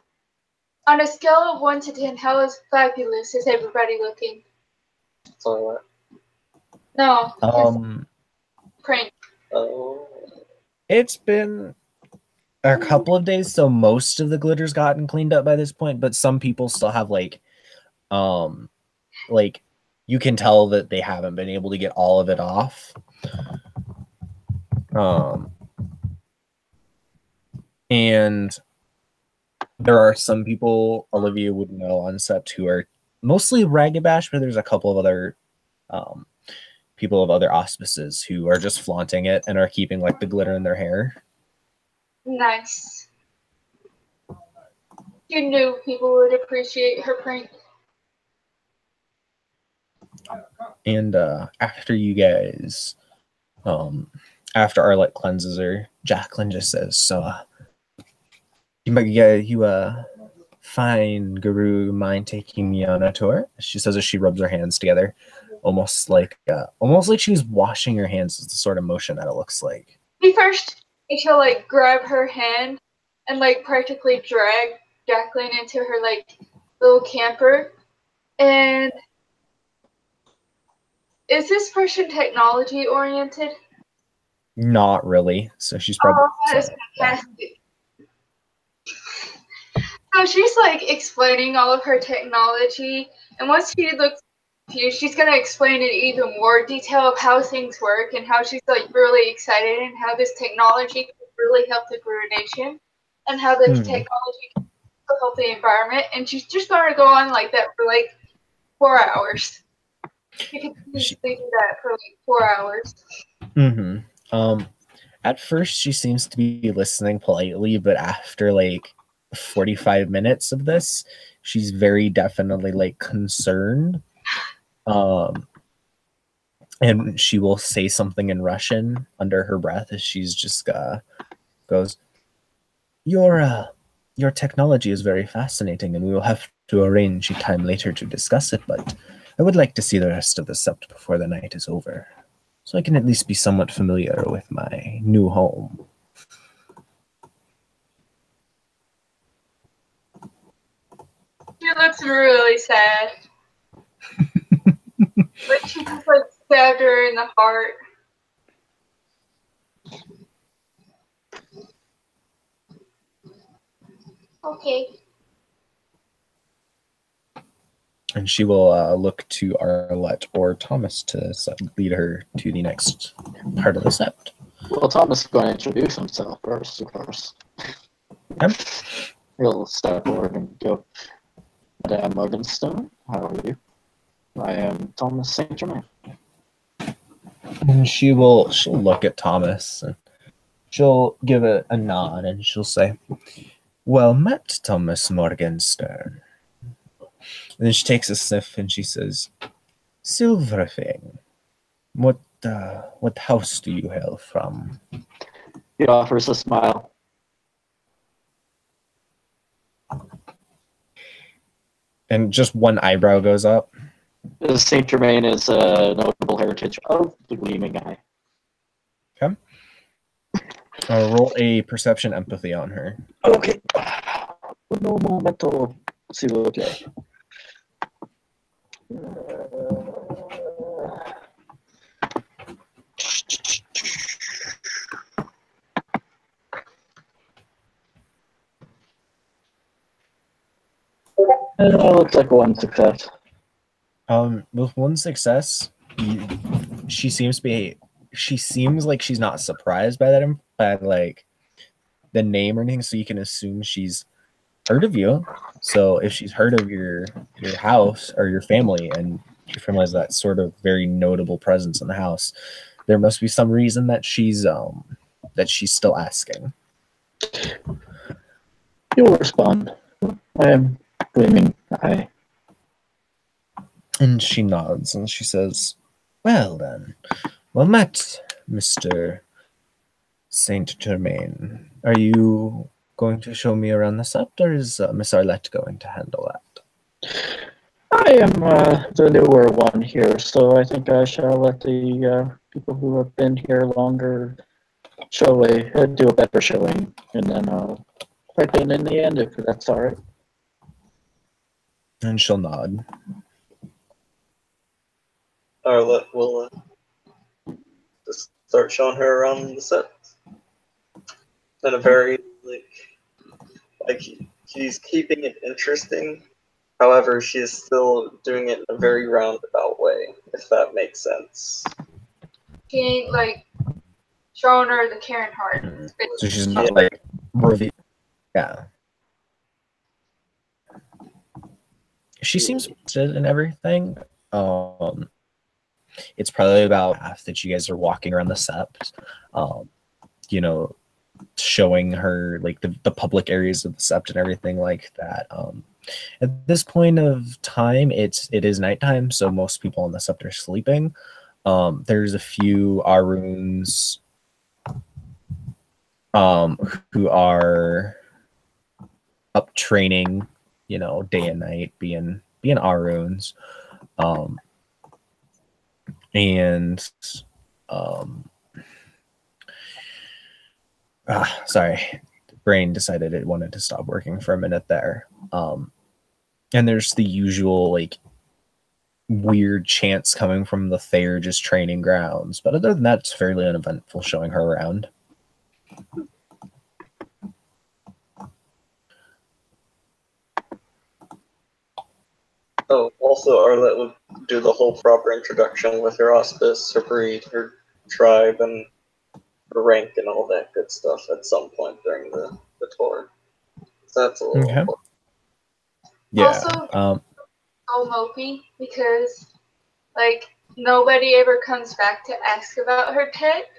On a scale of 1 to 10, how fabulous is everybody looking? Sorry, what? No, prank. Oh. It's been a couple of days, so most of the glitter's gotten cleaned up by this point, but some people still have like you can tell that they haven't been able to get all of it off. And there are some people Olivia would know on Sept who are mostly Ragabash, but there's a couple of other people of other auspices who are just flaunting it and are keeping like the glitter in their hair. Nice. You knew people would appreciate her prank. And after you guys, after Arlette cleanses her, Jacqueline just says, "So, you fine Guru mind taking me on a tour?" She says as she rubs her hands together, almost like she's washing her hands. Is the sort of motion that it looks like. Me first, she'll like grab her hand and like practically drag Jacqueline into her like little camper. And is this person technology oriented? Not really. So she's probably. Oh, that is fantastic. So she's like explaining all of her technology, and once she looks confused, she's gonna explain in even more detail of how things work and how she's like really excited and how this technology can really help the Guru Nation and how the technology can help the environment. And she's just gonna go on like that for like 4 hours. You can easily do that for like 4 hours. At first she seems to be listening politely, but after like 45 minutes of this, she's very definitely like concerned. And she will say something in Russian under her breath as she's just goes, Your technology is very fascinating, and we will have to arrange a time later to discuss it, but I would like to see the rest of the Sept before the night is over, so I can at least be somewhat familiar with my new home. She looks really sad. Like she just like stabbed her in the heart. Okay. And she will look to Arlette or Thomas to lead her to the next part of the Sept. Well, Thomas is going to introduce himself first, of course. Okay. He'll step forward and go, Madame Morgenstone, how are you? I am Thomas Saint Germain. And she'll look at Thomas and she'll give it a nod and she'll say, Well met, Thomas Morgenstern. And then she takes a sniff and she says, Silverfang, what house do you hail from? He offers a smile. And just one eyebrow goes up. Saint Germain is a notable heritage of the Gleaming Eye. Okay. Roll a perception empathy on her. Okay. No momento. Si lo que. Looks like one success. With one success, she seems like she's not surprised by that, by like the name or anything. So you can assume she's heard of you. So if she's heard of your house or your family, and your family has that sort of very notable presence in the house, there must be some reason that she's still asking. You'll respond. I am Gleaming Eye. And she nods and she says, "Well then, well met, Mr. Saint Germain. Are you going to show me around the sept, or is Miss Arlette going to handle that?" I am the newer one here, so I think I shall let the people who have been here longer do a better showing, and then I'll pipe in the end if that's all right. And she'll nod. Arlette will just start showing her around the set in a very like she's keeping it interesting. However, she is still doing it in a very roundabout way, if that makes sense. He ain't like showing her the Karen Hart. So she's not like reveal. Yeah. She seems interested in everything. It's probably about half that you guys are walking around the sept. You know, showing her like the public areas of the sept and everything like that. At this point of time, it is nighttime, so most people on the sept are sleeping. There's a few Aruns who are up training, you know, day and night, being Aruns. Sorry, the brain decided it wanted to stop working for a minute there. And there's the usual like weird chants coming from the Thayer training grounds, but other than that, it's fairly uneventful showing her around. Oh, also Arlette would do the whole proper introduction with her auspice, her breed, her tribe, and her rank, and all that good stuff at some point during the tour. So that's a little Okay. important. Yeah. Also, so mopey because like nobody ever comes back to ask about her pet.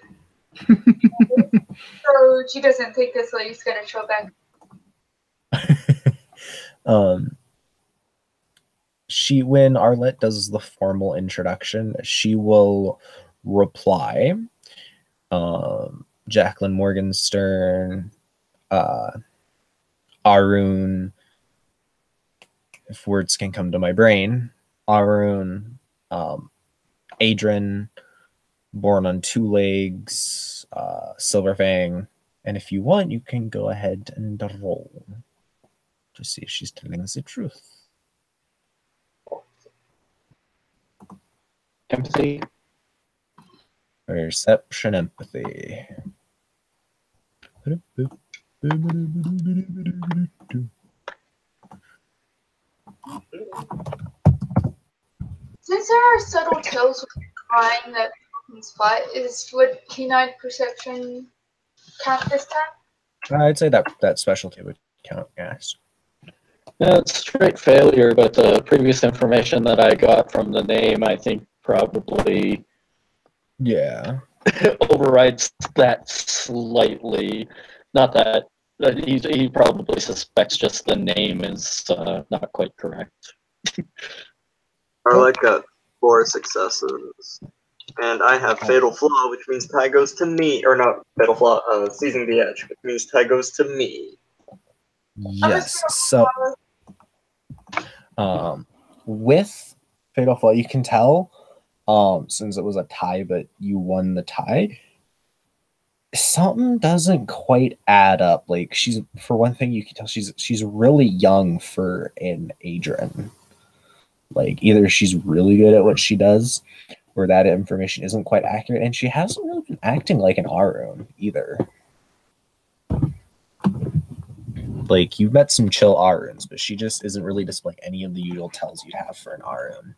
So she doesn't think this lady's gonna show back. When Arlette does the formal introduction, she will reply. Jacqueline Morgenstern, Arun, if words can come to my brain, Arun, Adrian, Born on Two Legs, Silverfang, and if you want, you can go ahead and roll to see if she's telling us the truth. Empathy. Perception, empathy. Since there are subtle tells with crying that can spot, would canine perception count this time? I'd say that specialty would count, yes. It's straight failure, but the previous information that I got from the name, I think probably Yeah. overrides that slightly. Not that he probably suspects just the name is not quite correct. Arlette got 4 successes. And I have Fatal Flaw, which means tie goes to me. Or not Fatal Flaw, Seizing the Edge, which means tie goes to me. Yes. So with Fatal Flaw, you can tell, since it was a tie, but you won the tie, something doesn't quite add up. Like, she's, for one thing, you can tell she's really young for an Adrian. Like, either she's really good at what she does, or that information isn't quite accurate, and she hasn't really been acting like an Arun either. Like, you've met some chill Aruns, but she just isn't really displaying any of the usual tells you'd have for an Arun.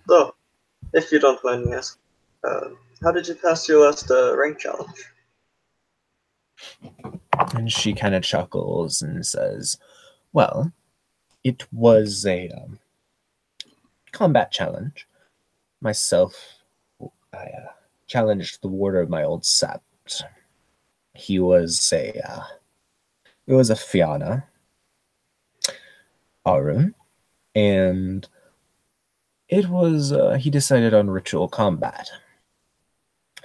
So, if you don't mind me asking, how did you pass your last rank challenge? And she kind of chuckles and says, well, it was a combat challenge. Myself, I challenged the warder of my old sept. He was it was a Fianna Arun. and it was he decided on ritual combat.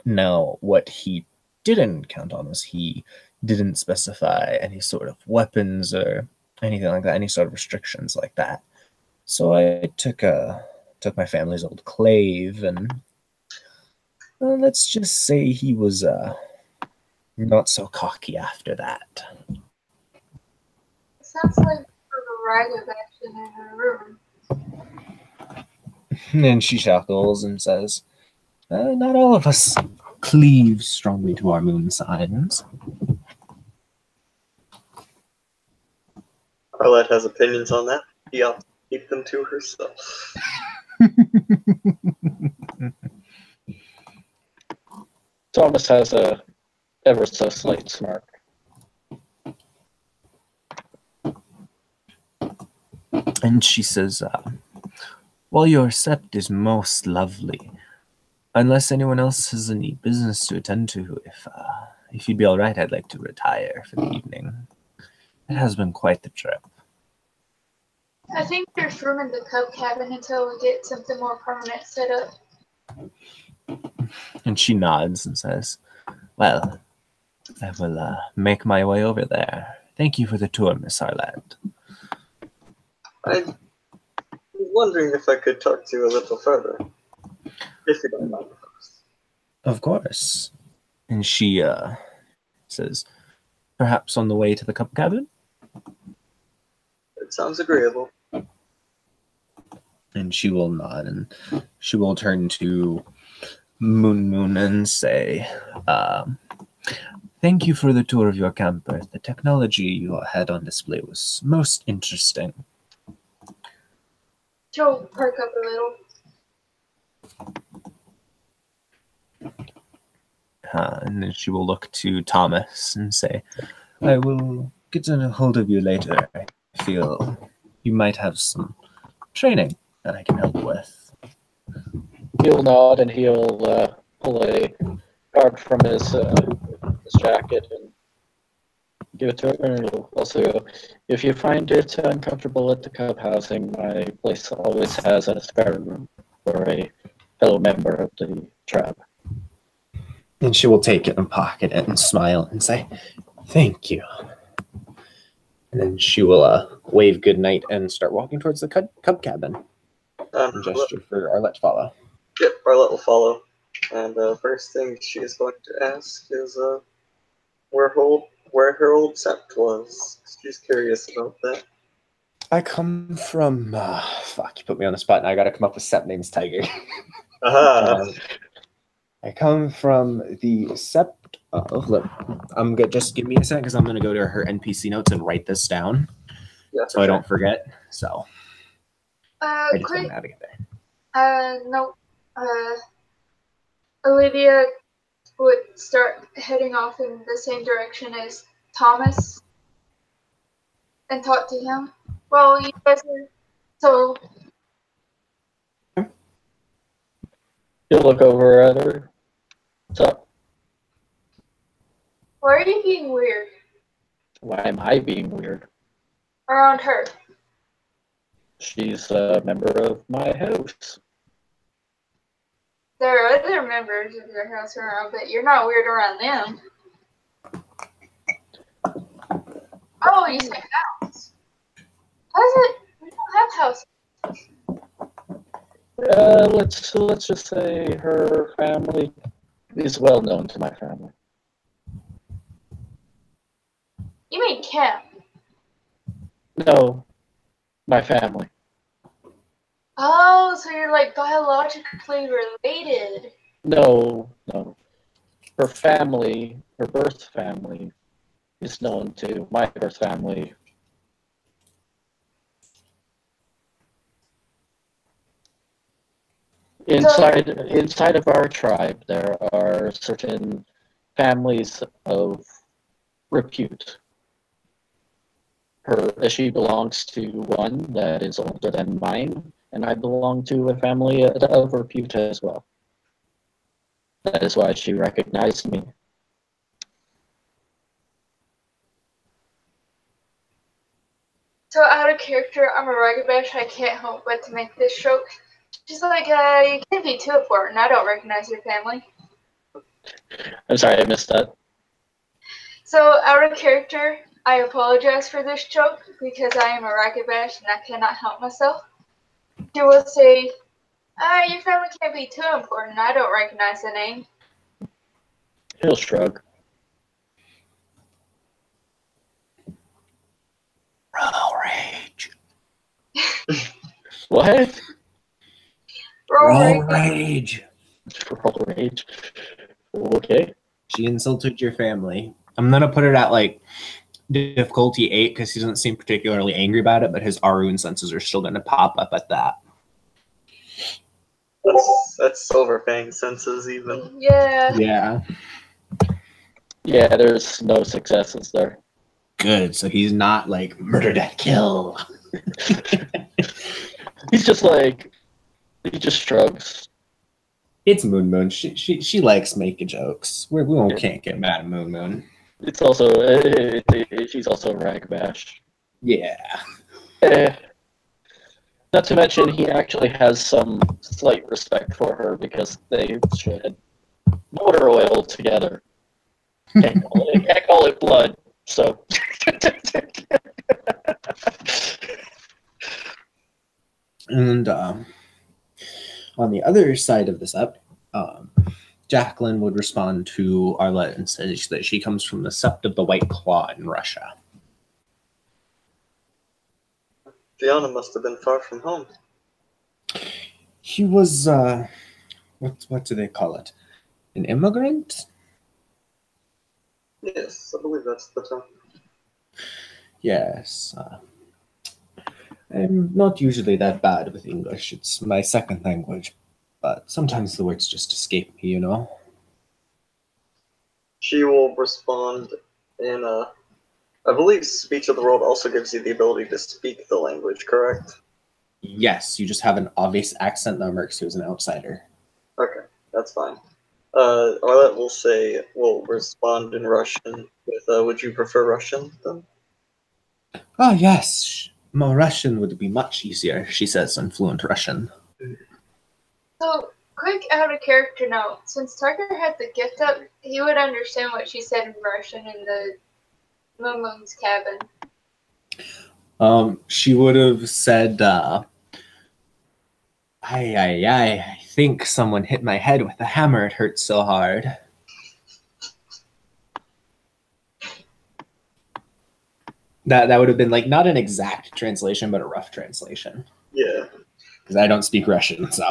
Now, what he didn't count on was he didn't specify any sort of weapons or anything like that, any sort of restrictions like that. So I took my family's old clave, and let's just say he was not so cocky after that. Sounds like a riot action in her room. And she chuckles and says, "Not all of us cleave strongly to our moon signs." Arlette has opinions on that. She opts to keep them to herself. Thomas has a ever so slight smirk. And she says, "While your sept is most lovely, unless anyone else has any business to attend to, if you'd be all right, I'd like to retire for the evening. It has been quite the trip." I think there's room in the cub cabin until we get something more permanent set up. And she nods and says, "Well, I will make my way over there. Thank you for the tour, Miss Arlette." I'm wondering if I could talk to you a little further. If you don't mind, of course. Of course. And she says, "Perhaps on the way to the cub cabin?" It sounds agreeable. And she will nod, and she will turn to Moon and say, "Thank you for the tour of your camper. The technology you had on display was most interesting." She'll perk up a little. And then she will look to Thomas and say, "I will get a hold of you later. I feel you might have some training that I can help with." He'll nod and he'll pull a card from his jacket and give it to her. And he'll also go, "If you find it uncomfortable at the cub housing, my place always has a spare room for a fellow member of the tribe." And she will take it and pocket it and smile and say, "Thank you." And then she will wave goodnight and start walking towards the cub cabin. And gesture for Arlette to follow. Yep, Arlette will follow. And first thing she is going to ask is where her old sept was. She's curious about that. I come from fuck, you put me on the spot now. I gotta come up with sept names, Tiger. Aha. I come from the sept. Look, I'm good. Just give me a second because I'm gonna go to her NPC notes and write this down Yeah, so I don't forget. So I just don't Quick, know how to get there. no. Olivia would start heading off in the same direction as Thomas and talk to him. Well, you guys are so. He'll look over at her. "What's up? Why are you being weird Why am I being weird? around her? She's a member of my house." There are other members of your house around, but you're not weird around them. Oh, you say house. How's it? We don't have houses. Let's just say her family is well known to my family. You mean camp? No, my family. Oh, so you're like biologically related. No. Her family, her birth family, is known to my birth family. Inside of our tribe, there are certain families of repute. She belongs to one that is older than mine, and I belong to a family of repute as well. That is why she recognized me. So So out of character, I'm a Ragabash. I can't help but to make this joke. She's like, you can't be too important. I don't recognize your family. I'm sorry, I missed that. So out of character, I apologize for this joke because I am a Ragabash and I cannot help myself. She will say, your family can't be too important. I don't recognize the name. He'll shrug. Roll rage. What? Roll rage. Rage. Roll rage. Okay. She insulted your family. I'm gonna put it at like difficulty 8 because he doesn't seem particularly angry about it, but his Arun senses are still gonna pop up at that. That's Silverfang senses even. Yeah. Yeah. Yeah, there's no successes there. Good. So he's not like murder, death, kill. He's just like, he just shrugs. It's Moon Moon. She likes making jokes. Can't get mad at Moon Moon. It's also, she's also a Ragabash. Yeah. Not to mention, he actually has some slight respect for her because they shed motor oil together. Can't call it blood, so. And on the other side of this up, Jacqueline would respond to Arlette and says that she comes from the Sept of the White Claw in Russia. Fiona must have been far from home. He was, what do they call it? An immigrant? Yes, I believe that's the term. Yes. I'm not usually that bad with English. It's my second language. But sometimes the words just escape me, you know? She will respond in I believe Speech of the World also gives you the ability to speak the language, correct? Yes, you just have an obvious accent that marks you as an outsider. Okay, that's fine. Arlette will respond in Russian with, would you prefer Russian then? Oh, yes. More Russian would be much easier, she says in fluent Russian. So, quick out of character note. Since Tucker had the gift up, he would understand what she said in Russian in the Moon Moon's cabin. She would have said, I think someone hit my head with a hammer. It hurts so hard. That would have been like not an exact translation, but a rough translation. Yeah. Because I don't speak Russian, so.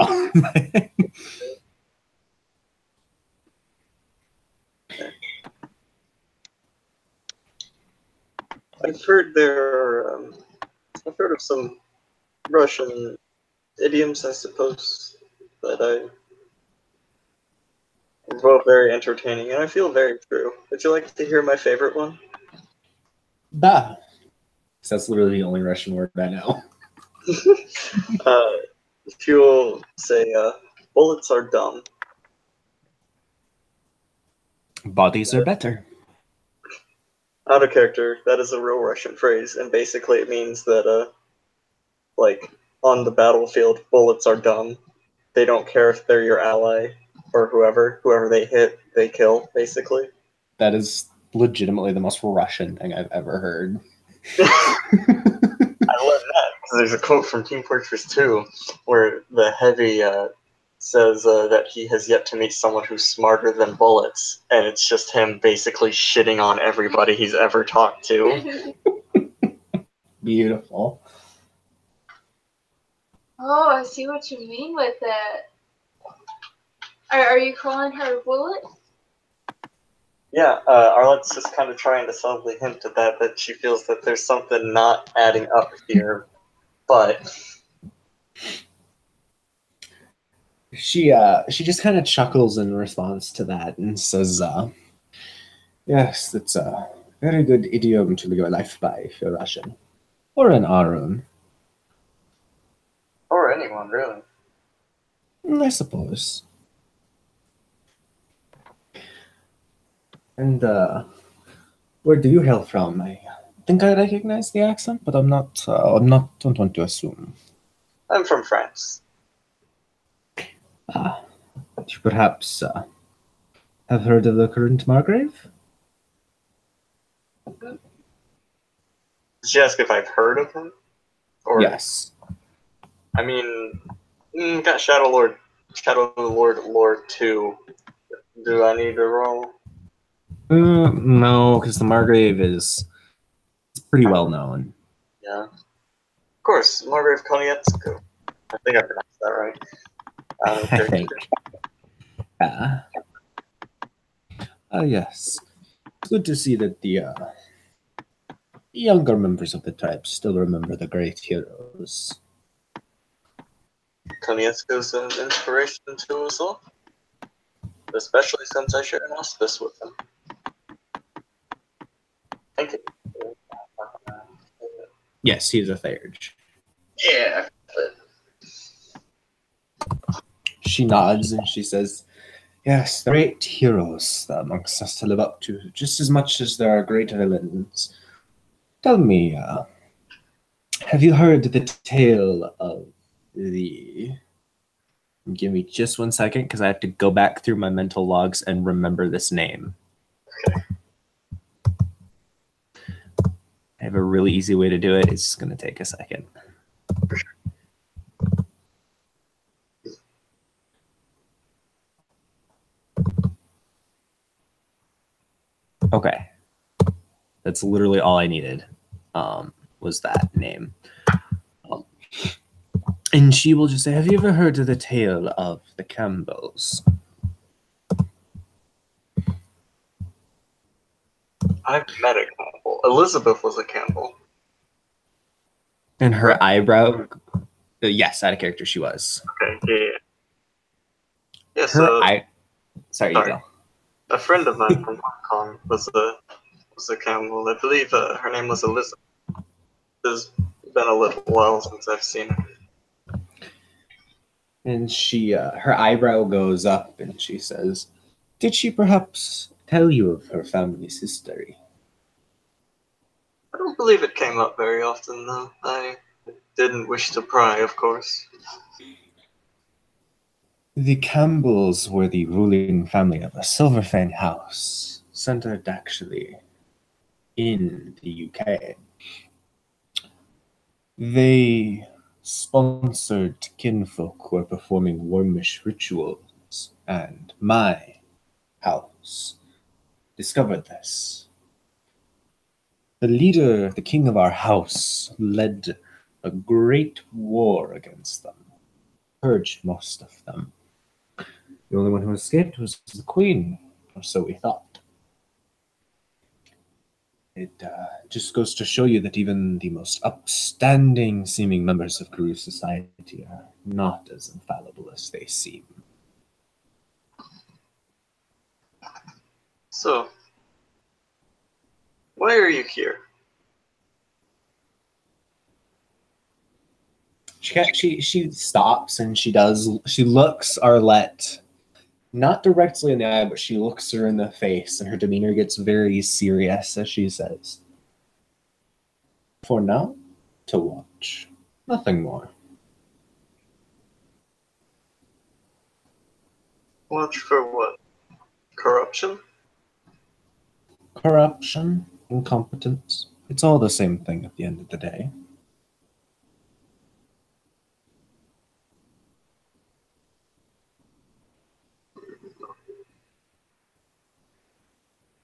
I've heard of some Russian idioms, I suppose, that are both very entertaining, and I feel very true. Would you like to hear my favorite one? Da. That's literally the only Russian word I know. You'll say, bullets are dumb. Bodies are better. Out of character, that is a real Russian phrase, and basically it means that, like, on the battlefield, bullets are dumb. They don't care if they're your ally or whoever they hit, they kill, basically. That is legitimately the most Russian thing I've ever heard. I love that, because there's a quote from Team Fortress 2 where the Heavy says that he has yet to meet someone who's smarter than bullets, and it's just him basically shitting on everybody he's ever talked to. Beautiful. Oh, I see what you mean with that. Are you calling her a bullet? Yeah, Arlette's just kind of trying to subtly hint at that she feels that there's something not adding up here, but She just kind of chuckles in response to that and says, yes, it's a very good idiom to live your life by if you're Russian. Or an Arun. or anyone, really. I suppose. And where do you hail from? I think I recognize the accent, but don't want to assume. I'm from France. You perhaps have heard of the current Margrave? Did she ask if I've heard of him? Or, Yes. I mean, got Shadow Lord 2. Do I need to roll? No, because the Margrave is pretty well known. Yeah. Of course, Margrave Konietzko. I think I pronounced that right. I think. Yes. It's good to see that the younger members of the tribe still remember the great heroes. Konietzko's an inspiration to us all. Especially since I share an auspice with him. Thank you. Yes, he's a Theurge. Yeah. She nods and she says, yes, the great heroes that amongst us to live up to, just as much as there are great villains. Tell me, have you heard the tale of the... Give me just 1 second, because I have to go back through my mental logs and remember this name. Okay. I have a really easy way to do it. It's just going to take a second. Okay. That's literally all I needed, was that name. And she will just say, have you ever heard of the tale of the Campbells? I've met a Campbell. Elizabeth was a Campbell. And her eyebrow, yes, out of character she was. Okay, yeah. Yeah, Her so sorry, you go. a friend of mine from Hong Kong was a Campbell. I believe her name was Elizabeth. It's been a little while since I've seen her. And she, her eyebrow goes up and she says, did she perhaps tell you of her family's history? I don't believe it came up very often, though. I didn't wish to pry, of course. The Campbells were the ruling family of a Silverfang house, centered actually in the UK. They sponsored kinfolk who were performing wormish rituals, and my house discovered this. The leader, the king of our house, led a great war against them, purged most of them. The only one who escaped was the queen, or so we thought. It just goes to show you that even the most upstanding seeming members of Karoo society are not as infallible as they seem. So, why are you here? She stops and she looks Arlette not directly in the eye, but she looks her in the face, and her demeanor gets very serious as she says, for now, to watch. Nothing more. Watch for what? Corruption? Corruption, incompetence. It's all the same thing at the end of the day.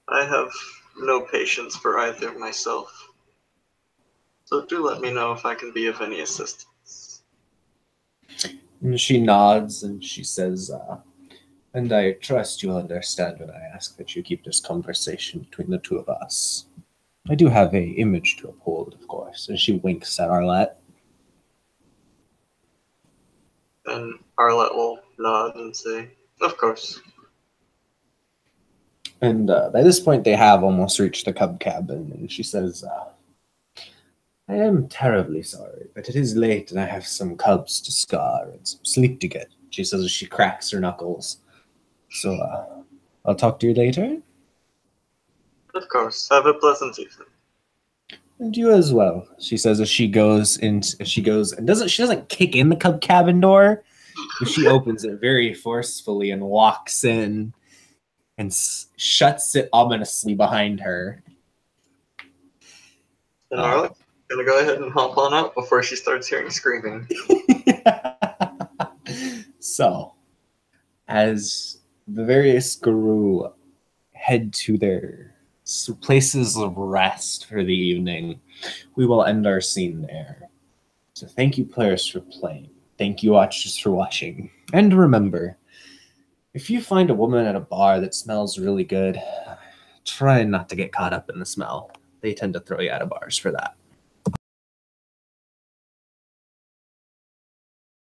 I have no patience for either myself. So do let me know if I can be of any assistance. And she nods and she says, and I trust you'll understand when I ask that you keep this conversation between the two of us. I do have a image to uphold, of course. And she winks at Arlette. And Arlette will nod and say, of course. And by this point, they have almost reached the cub cabin. And she says, I am terribly sorry, but it is late and I have some cubs to scar and some sleep to get. She says as she cracks her knuckles. So I'll talk to you later. Of course. Have a pleasant evening. And you as well, she says as she goes and doesn't kick in the cabin door, but she opens it very forcefully and walks in and shuts it ominously behind her. And Arlet's gonna go ahead and hop on out before she starts hearing screaming. So, as the various Garou head to their places of rest for the evening, we will end our scene there. So thank you, players, for playing. Thank you, watchers, for watching. And remember, if you find a woman at a bar that smells really good, try not to get caught up in the smell. They tend to throw you out of bars for that.